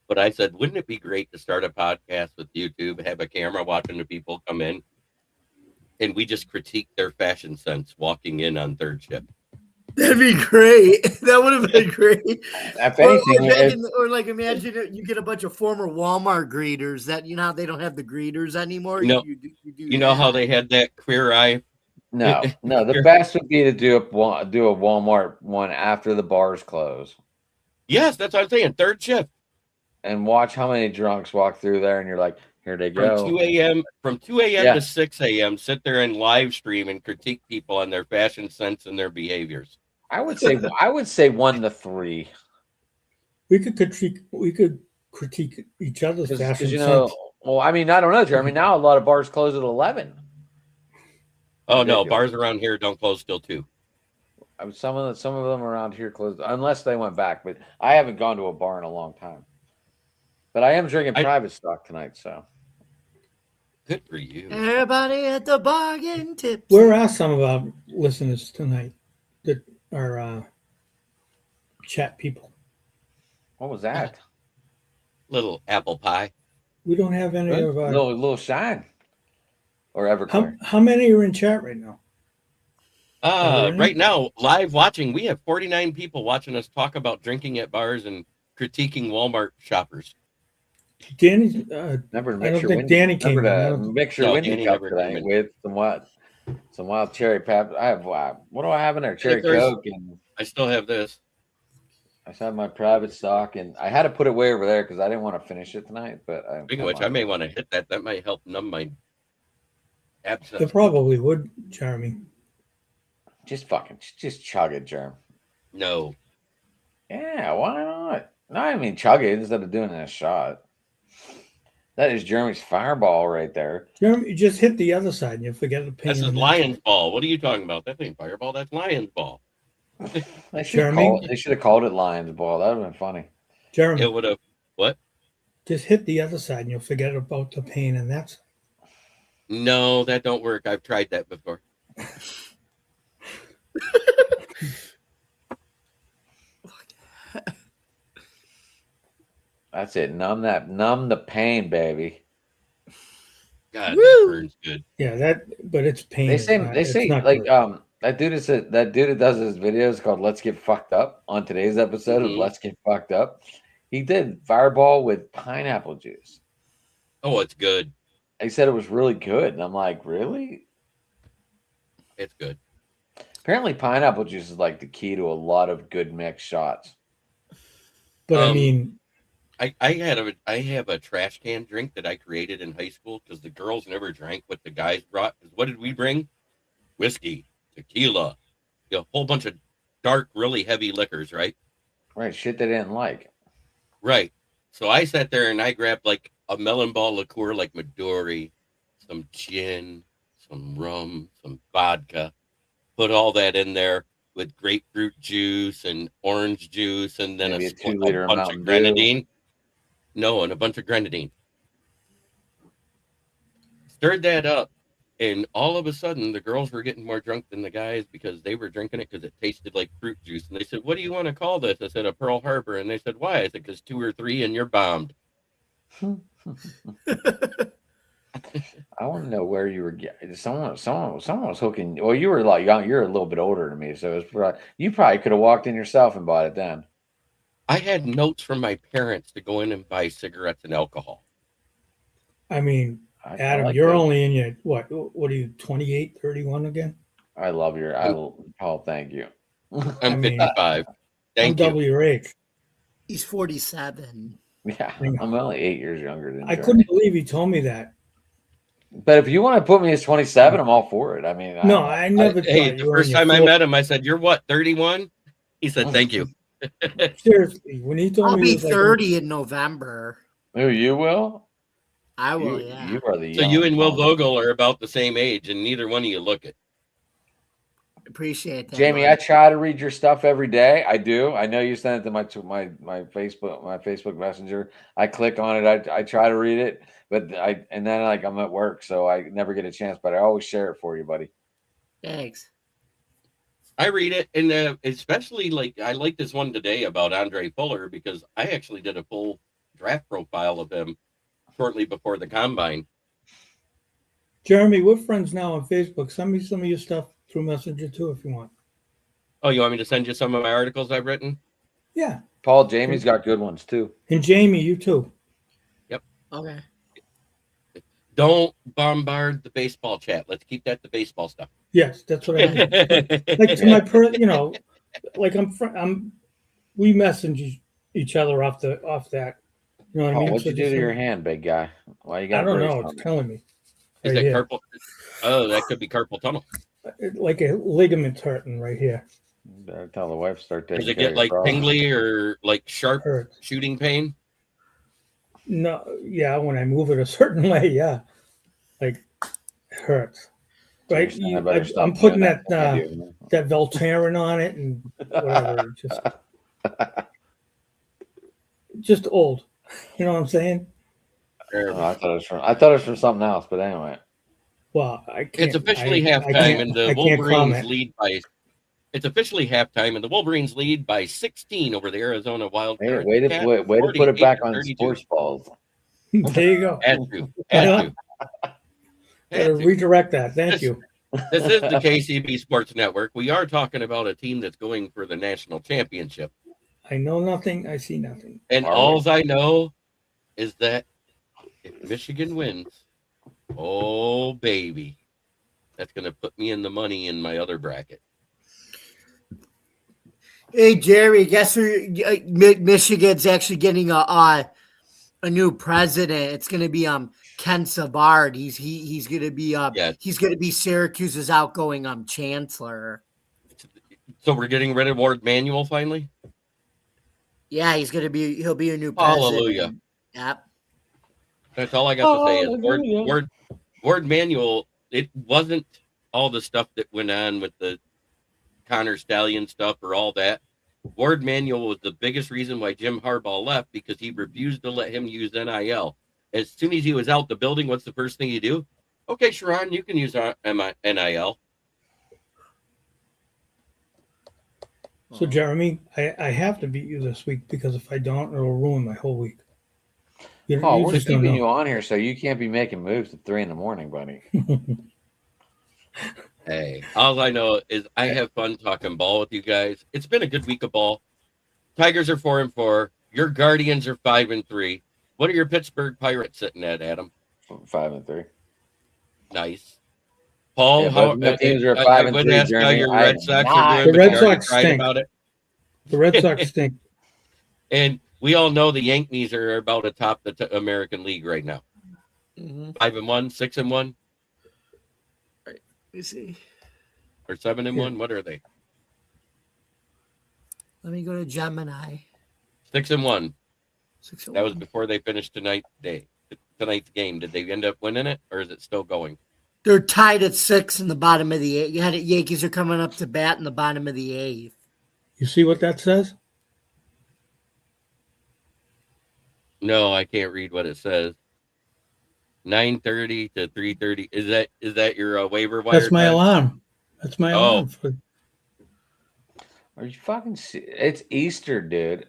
But I said, wouldn't it be great to start a podcast with YouTube, have a camera watching the people come in, and we just critique their fashion sense walking in on third shift? That'd be great. That would have been great. If anything, imagine you get a bunch of former Walmart greeters that they don't have the greeters anymore. No, you know how they had that queer eye. No. The best would be to do a Walmart one after the bars close. Yes, that's what I'm saying. Third shift. And watch how many drunks walk through there, and you're like, here they go. From 2 a.m. to 6 a.m., sit there and live stream and critique people on their fashion sense and their behaviors. I would say 1 to 3. We could critique each other's fashion sense. Well, I mean, I don't know, Jeremy. Now a lot of bars close at 11. Oh no, bars around here don't close till 2. Some of them around here close unless they went back. But I haven't gone to a bar in a long time. But I am drinking private stock tonight, so good for you. Everybody at the bargain tips. Where are some of our listeners tonight that are chat people? What was that? Little apple pie. We don't have any of our little shine or Everclear. How many are in chat right now? Right now, live watching, we have 49 people watching us talk about drinking at bars and critiquing Walmart shoppers. Danny, never I don't think Danny came. Mix your windy cup tonight with some wild cherry pep. I have what do I have in there? Cherry Coke, and I still have this. I have my private stock, and I had to put it way over there because I didn't want to finish it tonight. But speaking of which, I may want to hit that. That might help numb my abscess. It probably would, Jeremy. Just chug it, Jeremy. No. Yeah, why not? No, I mean chug it instead of doing a shot. That is Jeremy's fireball right there. Jeremy, you just hit the other side and you'll forget the pain. That's his lion's ball. What are you talking about? That ain't fireball. That's lion's ball. They should have called it lion's ball. That would have been funny. Jeremy, it would have what? Just hit the other side and you'll forget about the pain and that's. No, that don't work. I've tried that before. That's it. Numb the pain, baby. God, that burns good. Yeah, but it's pain. They say like good. that dude that does his videos called "Let's Get Fucked Up" on today's episode of Let's Get Fucked Up. He did Fireball with pineapple juice. Oh, it's good. He said it was really good, and I'm like, really? It's good. Apparently, pineapple juice is like the key to a lot of good mixed shots. But I mean. I have a trash can drink that I created in high school because the girls never drank what the guys brought. What did we bring? Whiskey, tequila, a whole bunch of dark, really heavy liquors, right? Right, shit they didn't like. Right. So I sat there and I grabbed like a melon ball liqueur like Midori, some gin, some rum, some vodka, put all that in there with grapefruit juice and orange juice and then a 2 liter bunch of grenadine. No, and a bunch of grenadine. Stirred that up, and all of a sudden, the girls were getting more drunk than the guys because they were drinking it because it tasted like fruit juice. And they said, "What do you want to call this?" I said, "A Pearl Harbor." And they said, "Why?" I said, "Because 2 or 3 and you're bombed." I want to know where you were getting. Someone was hooking. Well, you were like young. You're a little bit older than me, so you probably could have walked in yourself and bought it then. I had notes from my parents to go in and buy cigarettes and alcohol. I mean, Adam, like you're only in your what are you, 28, 31 again? I love Paul. Thank you. I'm 55. I'm double your age. He's 47. Yeah, I'm only 8 years younger than you. I couldn't believe he told me that. But if you want to put me as 27, I'm all for it. I mean, no, I never. Hey, the first time I met him, I said, "You're what, 31?" He said, "Thank you." Seriously, when he told me, I'll be 30 in November. Oh, you will? I will. Yeah. You are the. So you and Will Vogel are about the same age, and neither one of you look it. Appreciate that, Jamie. I try to read your stuff every day. I do. I know you sent it to my Facebook Messenger. I click on it. I try to read it, but then I'm at work, so I never get a chance. But I always share it for you, buddy. Thanks. I read it, and especially I like this one today about Andre Fuller, because I actually did a full draft profile of him shortly before the combine. Jeremy, we're friends now on Facebook. Send me some of your stuff through Messenger too, if you want. Oh, you want me to send you some of my articles I've written? Yeah. Paul, Jamie's got good ones too. And Jamie, you too. Yep. Okay. Don't bombard the baseball chat. Let's keep that to baseball stuff. Yes, that's what I mean. Like to my we message each other off that. You know what I mean? What'd you do to your hand, big guy? Why you got? I don't know. It's telling me. Is that carpal? Oh, that could be carpal tunnel. Like a ligament hurting right here. Better tell the wife start taking. Does it get like tingly or like sharp shooting pain? No, yeah. When I move it a certain way, yeah, like it hurts. Right? I'm putting that Voltaren on it and whatever. Just old. You know what I'm saying? I thought it was from something else, but anyway. Well, it's officially halftime, and the Wolverines lead by. It's officially halftime, and the Wolverines lead by 16 over the Arizona Wildcats. Way to put it back on sports balls. There you go. Had to. Redirect that. Thank you. This is the KCB Sports Network. We are talking about a team that's going for the national championship. I know nothing. I see nothing. And all I know is that if Michigan wins, oh, baby, that's going to put me in the money in my other bracket. Hey, Jerry, guess who? Michigan's actually getting a new president. It's going to be Ken Savard. He's going to be he's going to be Syracuse's outgoing chancellor. So we're getting rid of Ward Manuel finally? Yeah, he'll be a new president. Hallelujah. Yep. That's all I got to say is Ward Manuel, it wasn't all the stuff that went on with the Connor Stallion stuff or all that. Ward Manuel was the biggest reason why Jim Harbaugh left, because he refused to let him use NIL. As soon as he was out the building, what's the first thing you do? Okay, Sharon, you can use NIL. So, Jeremy, I have to beat you this week, because if I don't, it'll ruin my whole week. We're just keeping you on here so you can't be making moves at 3 a.m, buddy. Hey, all I know is I have fun talking ball with you guys. It's been a good week of ball. Tigers are 4-4. Your Guardians are 5-3. What are your Pittsburgh Pirates sitting at, Adam? 5-3. Nice. Paul, my teams are 5-3. How your Red Sox are doing. The Red Sox stink. About it. The Red Sox stink. And we all know the Yankees are about atop the American League right now. 5-1, 6-1. Let me see. Or 7-1. What are they? Let me go to Gemini. 6-1. 6-1. That was before they finished tonight's game. Did they end up winning it, or is it still going? They're tied at 6 in the bottom of the 8th. You had it. Yankees are coming up to bat in the bottom of the 8th. You see what that says? No, I can't read what it says. 9:30 to 3:30. Is that your waiver wire? That's my alarm. That's my alarm. Are you fucking? It's Easter, dude.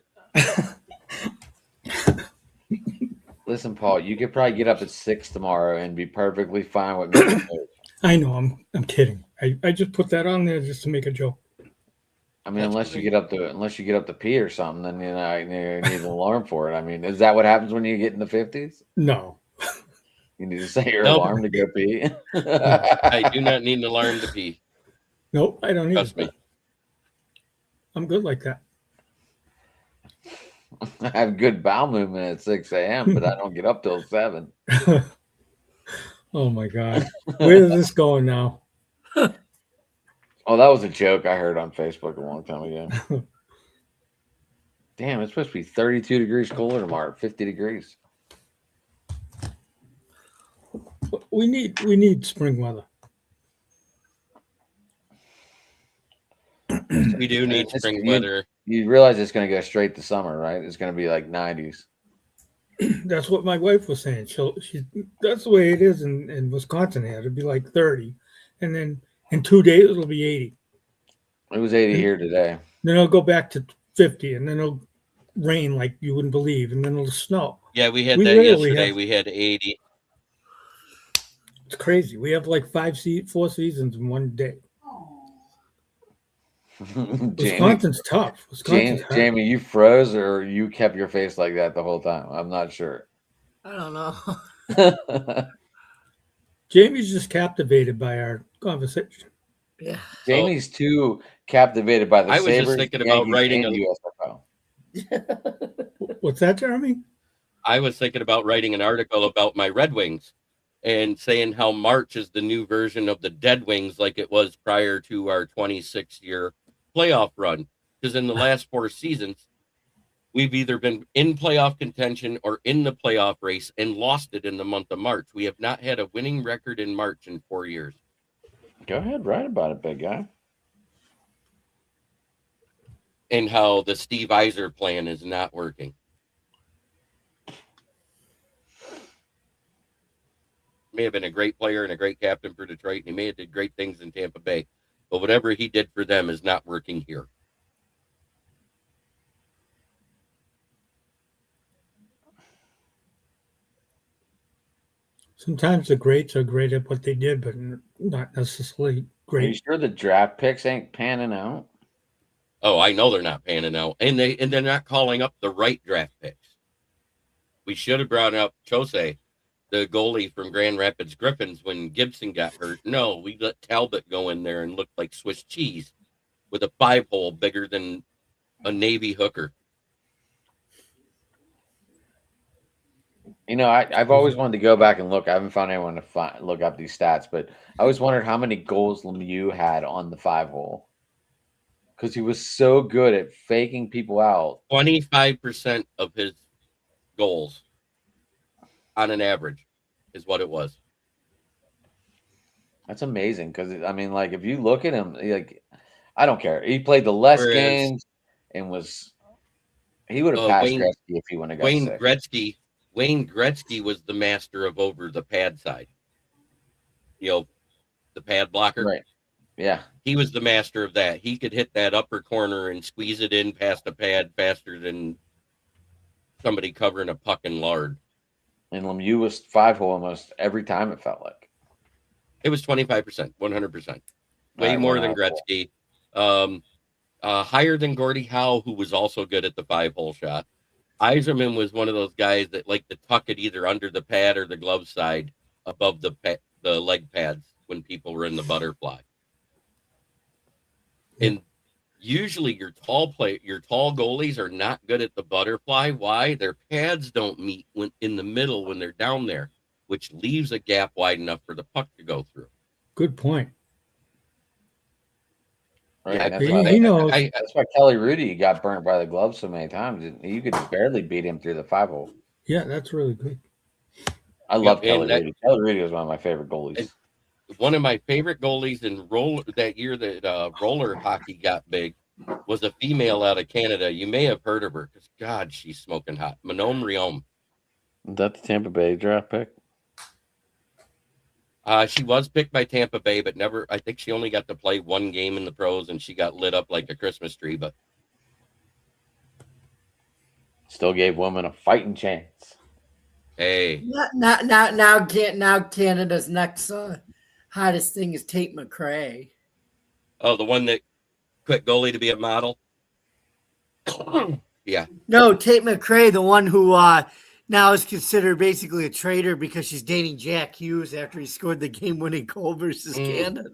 Listen, Paul, you could probably get up at 6 tomorrow and be perfectly fine with making moves. I know, I'm kidding. I just put that on there just to make a joke. I mean, unless you get up to pee or something, then you need an alarm for it. I mean, is that what happens when you get in the 50s? No. You need to set your Nope. alarm to go pee. I do not need an alarm to pee. Nope, I don't Trust either. me. I'm good like that. I have good bowel movement at 6 a.m., but I don't get up till 7. Oh my God. Where is this going now? Oh, that was a joke I heard on Facebook a long time ago. Damn, it's supposed to be 32 degrees cooler tomorrow, 50 degrees. We need spring weather. We do need spring weather. You realize it's going to go straight to summer, right? It's going to be like 90s. That's what my wife was saying. That's the way it is in Wisconsin here. It'd be like 30. And then in 2 days it'll be 80. It was 80 here today. Then it'll go back to 50, and then it'll rain like you wouldn't believe, and then it'll snow. Yeah, we had that yesterday. We had 80. It's crazy. We have like 4 seasons in one day. Wisconsin's tough. Jamie, you froze or you kept your face like that the whole time? I'm not sure. I don't know. Jamie's just captivated by our conversation. Yeah. Jamie's too captivated by the I was Sabres, just thinking about writing USFL. What's that, Jeremy? I was thinking about writing an article about my Red Wings and saying how March is the new version of the Dead Wings like it was prior to our 26-year playoff run. Because in the last 4 seasons, we've either been in playoff contention or in the playoff race and lost it in the month of March. We have not had a winning record in March in 4 years. Go ahead, write about it, big guy. And how the Steve Yzer plan is not working. May have been a great player and a great captain for Detroit, and he may have did great things in Tampa Bay. But whatever he did for them is not working here. Sometimes the greats are great at what they did, but not necessarily great. Are you sure the draft picks ain't panning out? Oh, I know they're not panning out. And they're not calling up the right draft picks. We should have brought up Chose, the goalie from Grand Rapids Griffins, when Gibson got hurt. No, we let Talbot go in there and look like Swiss cheese with a 5-hole bigger than a Navy hooker. You know, I've always wanted to go back and look. I haven't found anyone to look up these stats, but I always wondered how many goals Lemieux had on the 5-hole. Because he was so good at faking people out. 25% of his goals on an average is what it was. That's amazing. Because, I mean, like, if you look at him, like, I don't care. He played the less games and he would have passed Gretzky if he wouldn't have got sick. Wayne Gretzky was the master of over the pad side. You know, the pad blocker. Right. Yeah. He was the master of that. He could hit that upper corner and squeeze it in past the pad faster than somebody covering a puck in lard. And Lemieux was 5-hole almost every time, it felt like. It was 25%, 100%. Way more than Gretzky. Higher than Gordie Howe, who was also good at the 5-hole shot. Yzerman was one of those guys that liked to tuck it either under the pad or the glove side above the leg pads when people were in the butterfly. And usually your tall goalies are not good at the butterfly. Why? Their pads don't meet in the middle when they're down there, which leaves a gap wide enough for the puck to go through. Good point. Right. Yeah, that's why Kelly Rudy got burnt by the glove so many times. You could barely beat him through the 5-hole. Yeah, that's really good. I love Kelly Rudy. Kelly Rudy was one of my favorite goalies. One of my favorite goalies in that year that roller hockey got big was a female out of Canada. You may have heard of her because, God, she's smoking hot. Manon Rhéaume. Is that the Tampa Bay draft pick? She was picked by Tampa Bay, but never. I think she only got to play 1 game in the pros, and she got lit up like a Christmas tree. But still gave women a fighting chance. Hey. Now Canada's next hottest thing is Tate McRae. Oh, the one that quit goalie to be a model? Yeah. No, Tate McRae, the one who now is considered basically a traitor because she's dating Jack Hughes after he scored the game-winning goal versus Canada.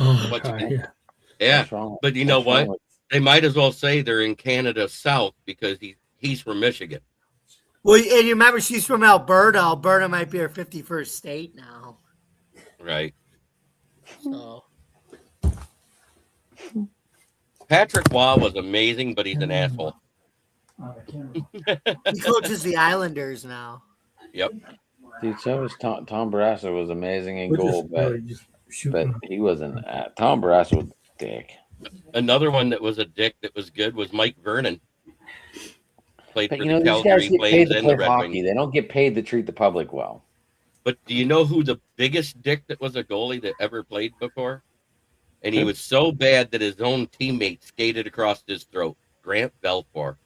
Oh my God, yeah. But you know what? They might as well say they're in Canada South because he's from Michigan. Well, and you remember she's from Alberta. Alberta might be her 51st state now. Right. So Patrick Waugh was amazing, but he's an asshole. He coaches the Islanders now. Yep. Dude, so was Tom Barrasso was amazing in goal, but he wasn't. Tom Barrasso was a dick. Another one that was a dick that was good was Mike Vernon. Played but for you know, the these guys Calgary get paid Flames to and play the Red hockey. Wings. They don't get paid to treat the public well. But do you know who the biggest dick that was a goalie that ever played before? And he was so bad that his own teammate skated across his throat. Grant Belfour.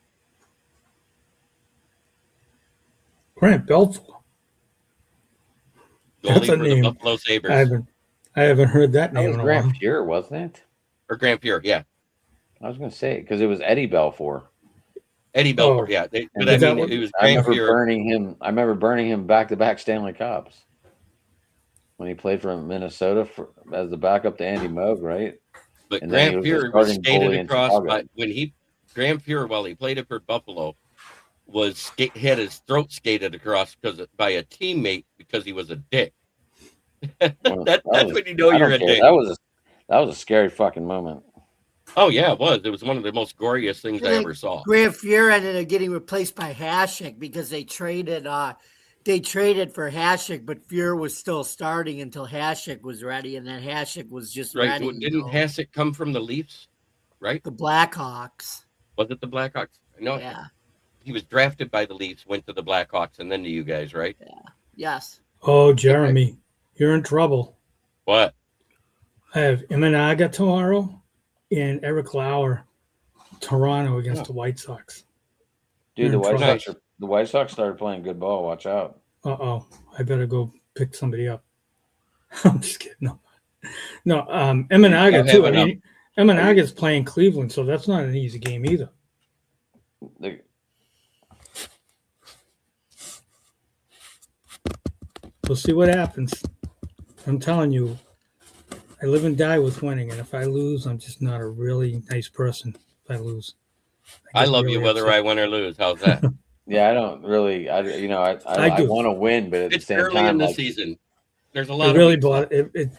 Grant Belfour. Goalie for the Buffalo Sabres. I haven't heard that name. That was Grant Pure, wasn't it? Or Grant Pure, yeah. I was going to say because it was Eddie Belfour. Eddie Belfour, yeah. But I mean, it was Grant Pure. I remember burning him back-to-back Stanley Cups when he played for Minnesota as the backup to Andy Moog, right? But and Grant Pure was skated across Grant Pure, while he played it for Buffalo, had his throat skated across by a teammate because he was a dick. That's when you know you're a dick. That was a scary fucking moment. Oh yeah, it was. It was one of the most glorious things I ever saw. Grant Fuhr ended up getting replaced by Hasek because they traded for Hasek, but Fuhr was still starting until Hasek was ready, and then Hasek was just ready. Didn't Hasek come from the Leafs? Right? The Blackhawks. Was it the Blackhawks? No. Yeah. He was drafted by the Leafs, went to the Blackhawks, and then to you guys, right? Yeah. Yes. Oh, Jeremy, you're in trouble. What? I have Imanaga tomorrow and Eric Lauer, Toronto against the White Sox. Dude, the White Sox started playing good ball. Watch out. I better go pick somebody up. I'm just kidding. No. Imanaga too. I mean, Imanaga's playing Cleveland, so that's not an easy game either. We'll see what happens. I'm telling you, I live and die with winning, and if I lose, I'm just not a really nice person. If I lose, I love you whether I win or lose. How's that? Yeah, I don't really. I want to win, but at the same time, it's early in the season. There's a lot. It really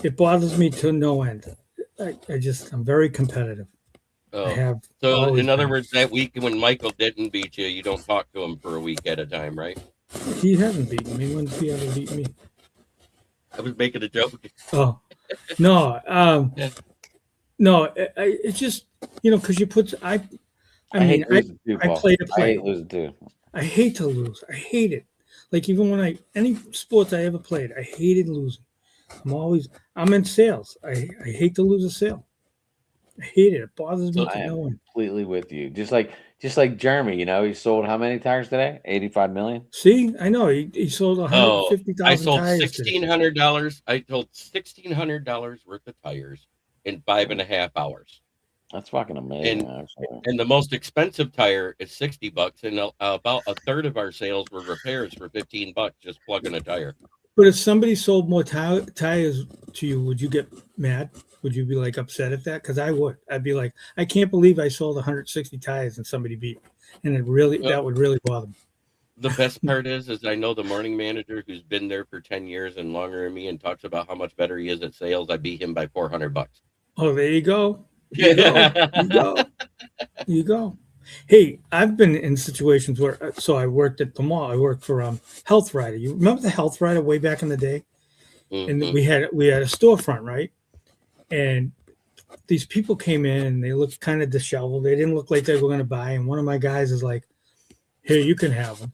it bothers me to no end. I'm very competitive. Oh. So in other words, that week when Michael didn't beat you, you don't talk to him for a week at a time, right? He hasn't beaten me. When's he ever beat me? I was making a joke. Oh, no. No, it's just, because you put, I play to play. I hate losing too. I hate to lose. I hate it. Like even when any sports I ever played, I hated losing. I'm in sales. I hate to lose a sale. I hate it. It bothers me to no end. Completely with you. Just like Jeremy, he sold how many tires today? 85 million. See, I know he sold 150,000. I sold $1,600. I sold $1,600 worth of tires in 5.5 hours. That's fucking amazing. And the most expensive tire is $60, and about a third of our sales were repairs for $15, just plugging a tire. But if somebody sold more tires to you, would you get mad? Would you be upset at that? Because I would. I'd be like, I can't believe I sold 160 tires and somebody beat me. And that would really bother me. The best part is I know the morning manager who's been there for 10 years and longer than me and talks about how much better he is at sales. I beat him by $400. Oh, there you go. You go. Hey, I've been in situations where, I worked at the mall. I worked for Health Rider. You remember the Health Rider way back in the day? Mm-hmm. And we had a storefront, right? And these people came in and they looked kind of disheveled. They didn't look like they were going to buy. And one of my guys is like, "Here, you can have them."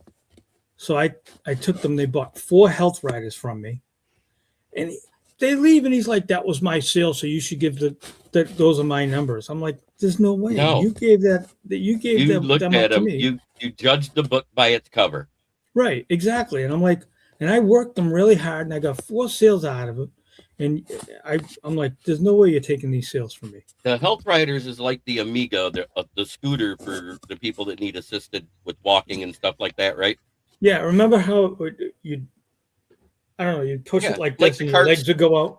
So I took them. They bought 4 Health Riders from me, and they leave. And he's like, "That was my sale, so you should give those are my numbers." I'm like, "There's no way. No. You gave that. You gave you them looked them at up them. to me. You judged the book by its cover." Right, exactly. And I'm like, and I worked them really hard, and I got 4 sales out of it. And I'm like, there's no way you're taking these sales from me. The Health Riders is like the Amiga, the scooter for the people that need assisted with walking and stuff like that, right? Yeah, remember how you, I don't know, you push Yeah, it like like this the and your carts. legs would go out.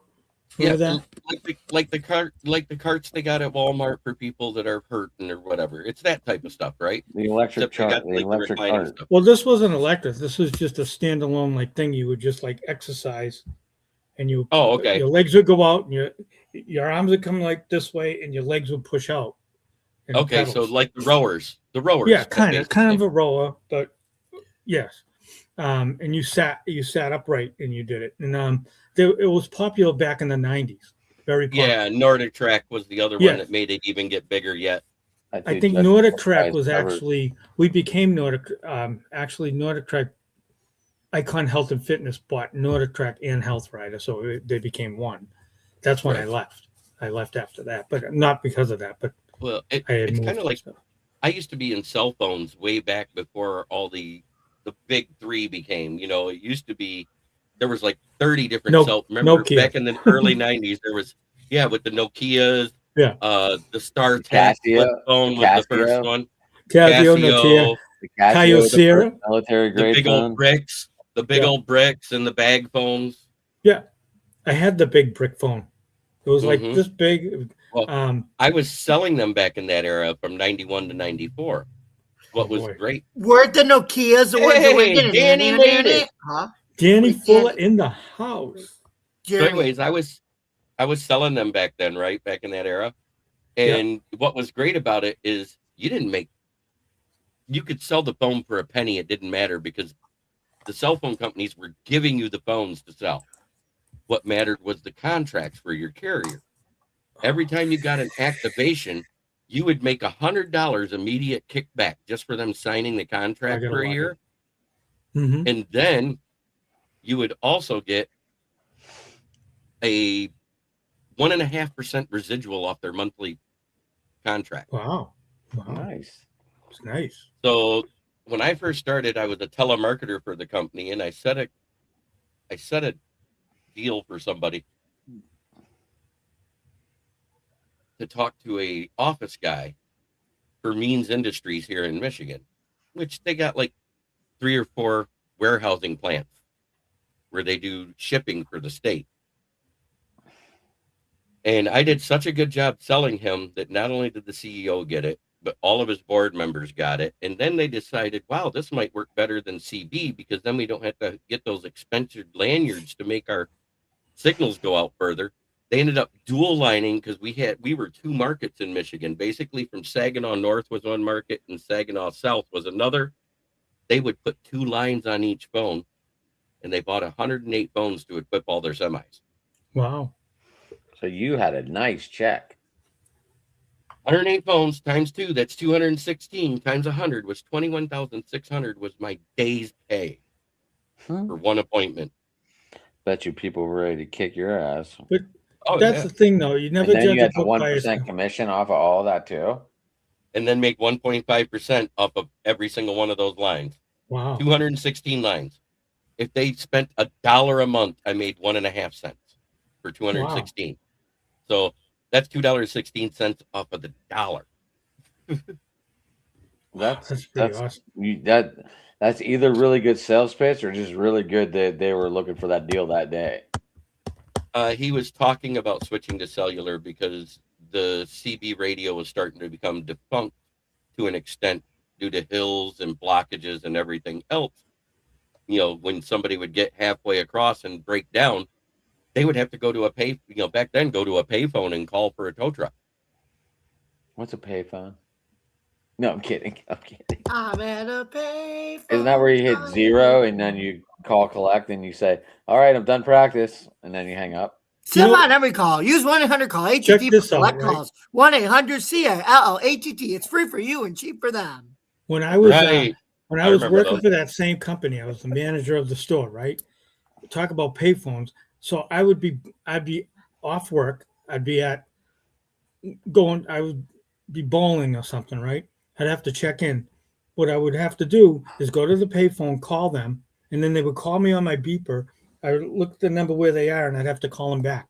Yeah, Remember that? like the carts they got at Walmart for people that are hurting or whatever. It's that type of stuff, right? The electric Except they chart, got the like the electric reclining cart. stuff. Well, this wasn't electric. This was just a standalone like thing. You would just like exercise, and Oh, okay. your legs would go out, and your arms would come like this way, and your legs would push out. Okay, so like the rowers. Yeah, kind of basically. a rower, but yes. And you sat upright and you did it. And it was popular back in the 90s. Very popular. Yeah, Nordic Track was the other one that made it even get bigger yet. I think Nordic Track was actually, we became Nordic. Actually, Nordic Track, Icon Health and Fitness bought Nordic Track and Health Rider, so they became one. That's when I left. I left after that, but not because of that. But well, it's kind of like I used to be in cell phones way back before all the big three became. You know, it used to be there was like 30 different cell. Remember Nokia. Back in the early 90s, there was with the Nokias. Yeah. The StarTAC flip phone was the first one. Casio, Nokia, Kyocera, military grade the big old bricks, old bricks, and the bag phones. Yeah, I had the big brick phone. It was like this big. Well, I was selling them back in that era from 91 to 94. What was great. Weren't the Nokias the ones that went in? Danny made it. Huh? Danny Fuller in the house. So anyways, I was selling them back then, right? Back in that era. And what was great about it is you could sell the phone for a penny. It didn't matter because the cell phone companies were giving you the phones to sell. What mattered was the contracts for your carrier. Every time you got an activation, you would make $100 immediate kickback just for them signing the contract for a year. Mm-hmm. And then you would also get a 1.5% residual off their monthly contract. Wow. Nice. It's nice. So when I first started, I was a telemarketer for the company, and I set a deal for somebody to talk to a office guy for Means Industries here in Michigan, which they got like 3 or 4 warehousing plants where they do shipping for the state. And I did such a good job selling him that not only did the CEO get it, but all of his board members got it. And then they decided, wow, this might work better than CB because then we don't have to get those expensive lanyards to make our signals go out further. They ended up dual lining because we were 2 markets in Michigan. Basically, from Saginaw North was one market and Saginaw South was another. They would put 2 lines on each phone, and they bought 108 phones to equip all their semis. Wow. So you had a nice check. 108 phones times 2, that's 216 times 100 was 21,600 was my day's pay for one appointment. Bet you people were ready to kick your ass. But that's the thing, though. You never judge you get the 1% commission off of all that too, and then make 1.5% off of every single one of those lines. Wow. 216 lines. If they spent $1 a month, I made 1.5 cents for 216. Wow. So that's $2.16 off of the dollar. That's pretty awesome. That's either really good sales pitch or just really good that they were looking for that deal that day. He was talking about switching to cellular because the CB radio was starting to become defunct to an extent due to hills and blockages and everything else. You know, when somebody would get halfway across and break down, they would have to go to a back then, go to a payphone and call for a tow truck. What's a payphone? No, I'm kidding. I'm at a payphone. Isn't that where you hit 0 and then you call collect and you say, all right, I'm done practice, and then you hang up? Still on every call. Use 1-800-CALL ATT for collect calls. 1-800-CALL-ATT. It's free for you and cheap for them. When I was working for that same company, I was the manager of the store, right? Talk about payphones. So I'd be off work. I would be bowling or something, right? I'd have to check in. what I would have to do is go to the payphone, call them, and then they would call me on my beeper. I would look at the number where they are, and I'd have to call them back.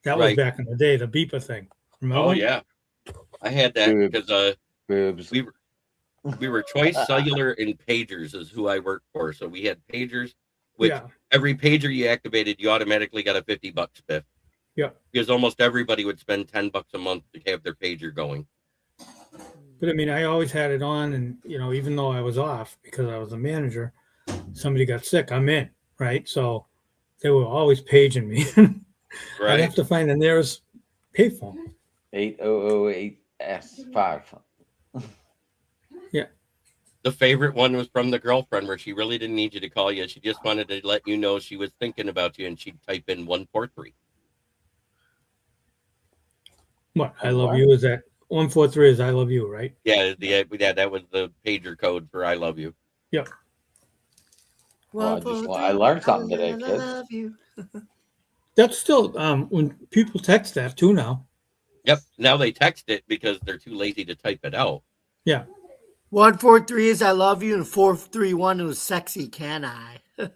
That was Right. back in the day, the beeper thing. Remember? Oh yeah, I had that because we were Choice Cellular and Pagers is who I worked for. So we had pagers, which every pager you activated, you automatically got a $50 spiff. Yeah. Because almost everybody would spend $10 a month to have their pager going. But I mean, I always had it on, and even though I was off because I was a manager, somebody got sick, I'm in, right? So they were always paging me. Right. I'd have to find the nearest payphone. 8008S5. Yeah. The favorite one was from the girlfriend where she really didn't need you to call you. She just wanted to let you know she was thinking about you, and she'd type in 143. What? I love you is that 143 is I love you, right? Yeah, that was the pager code for I love you. Yep. Well, I learned something today, kids. I love you. That's still when people text that too now. Yep. Now they text it because they're too lazy to type it out. Yeah. 143 is I love you, and 431 was sexy, can I? How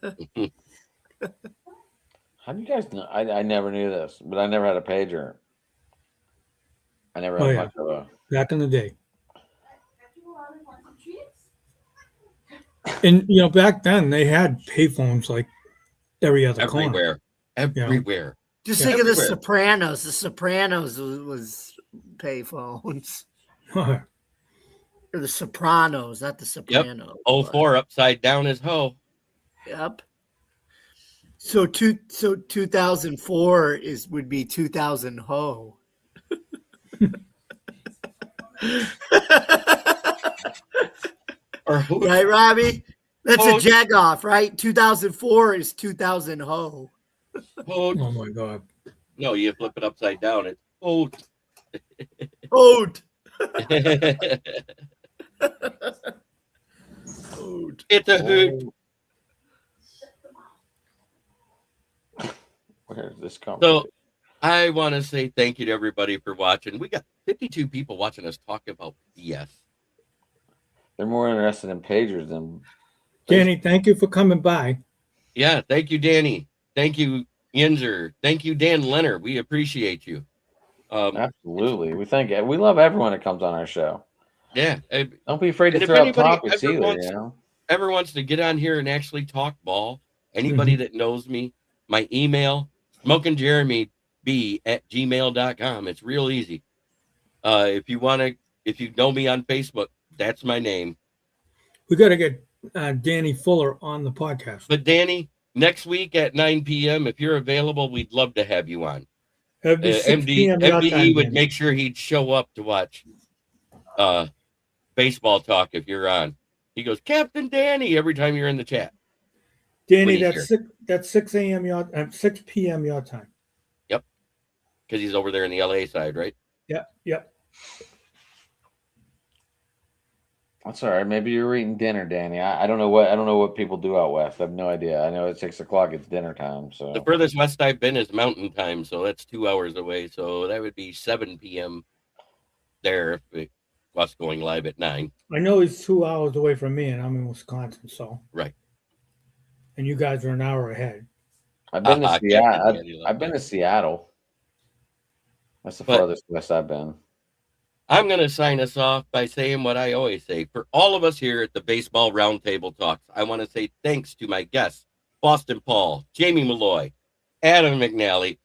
do you guys know? I never knew this, but I never had a pager. I never had much of a. Back in the day. And back then they had payphones like every other corner. Everywhere. Just think of the Sopranos. The Sopranos was payphones. Or the Sopranos, not the Sopranos. Yep. 04 upside down is ho. Yep. So 2004 would be 2000 ho. Right, Robbie? That's a jag off, right? 2004 is 2000 ho. Oh my God. No, you flip it upside down. It's old. Old. It's a hoot. Where is this coming? So I want to say thank you to everybody for watching. We got 52 people watching us talk about BS. They're more interested in pagers than Danny. Thank you for coming by. Yeah, thank you, Danny. Thank you, Yinzer. Thank you, Dan Leonard. We appreciate you. Absolutely. We love everyone that comes on our show. Yeah. Don't be afraid to throw out topics either, Ever wants to get on here and actually talk ball, anybody that knows me, my email, smokingjeremyb@gmail.com. It's real easy. If you know me on Facebook, that's my name. We got to get Danny Fuller on the podcast. But Danny, next week at 9 p.m., if you're available, we'd love to have you on. MDE would make sure he'd show up to watch baseball talk if you're on. He goes, Captain Danny, every time you're in the chat. Danny, that's 6 a.m. 6 p.m. your time. Yep. Because he's over there in the LA side, right? Yep. That's all right. Maybe you're eating dinner, Danny. I don't know what people do out west. I have no idea. I know at 6 o'clock it's dinner time. So the furthest west I've been is Mountain Time, so that's 2 hours away. So that would be 7 p.m. there if it was going live at 9. I know he's 2 hours away from me, and I'm in Wisconsin. So right. And you guys are an hour ahead. I've been to Seattle. I've been to Seattle. That's the farthest west I've been. I'm going to sign us off by saying what I always say. For all of us here at the Baseball Roundtable Talks, I want to say thanks to my guests, Boston Paul, Jamie Malloy, Adam McNally.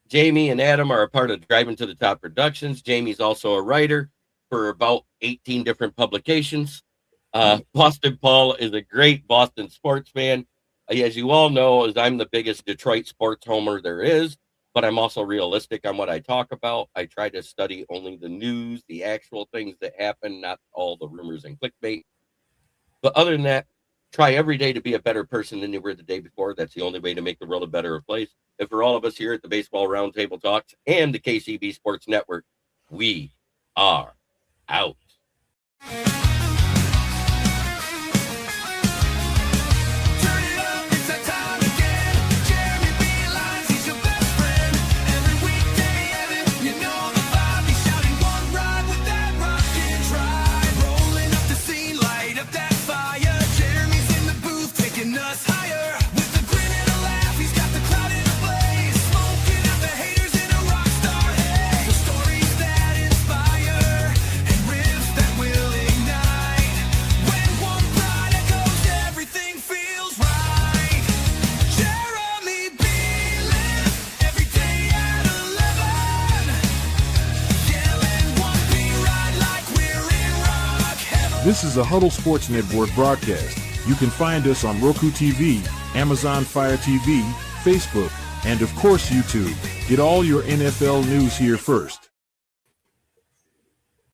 Jamie and Adam are a part of Driving to the Top Productions. Jamie's also a writer for about 18 different publications. Boston Paul is a great Boston sports fan. As you all know, as I'm the biggest Detroit sports homer there is, but I'm also realistic on what I talk about. I try to study only the news, the actual things that happen, not all the rumors and clickbait. But other than that, try every day to be a better person than you were the day before. That's the only way to make the world a better place. And for all of us here at the Baseball Roundtable Talks and the KCB Sports Network, we are out. This is a Huddle Sports Network broadcast. You can find us on Roku TV, Amazon Fire TV, Facebook, and of course YouTube. Get all your NFL news here first.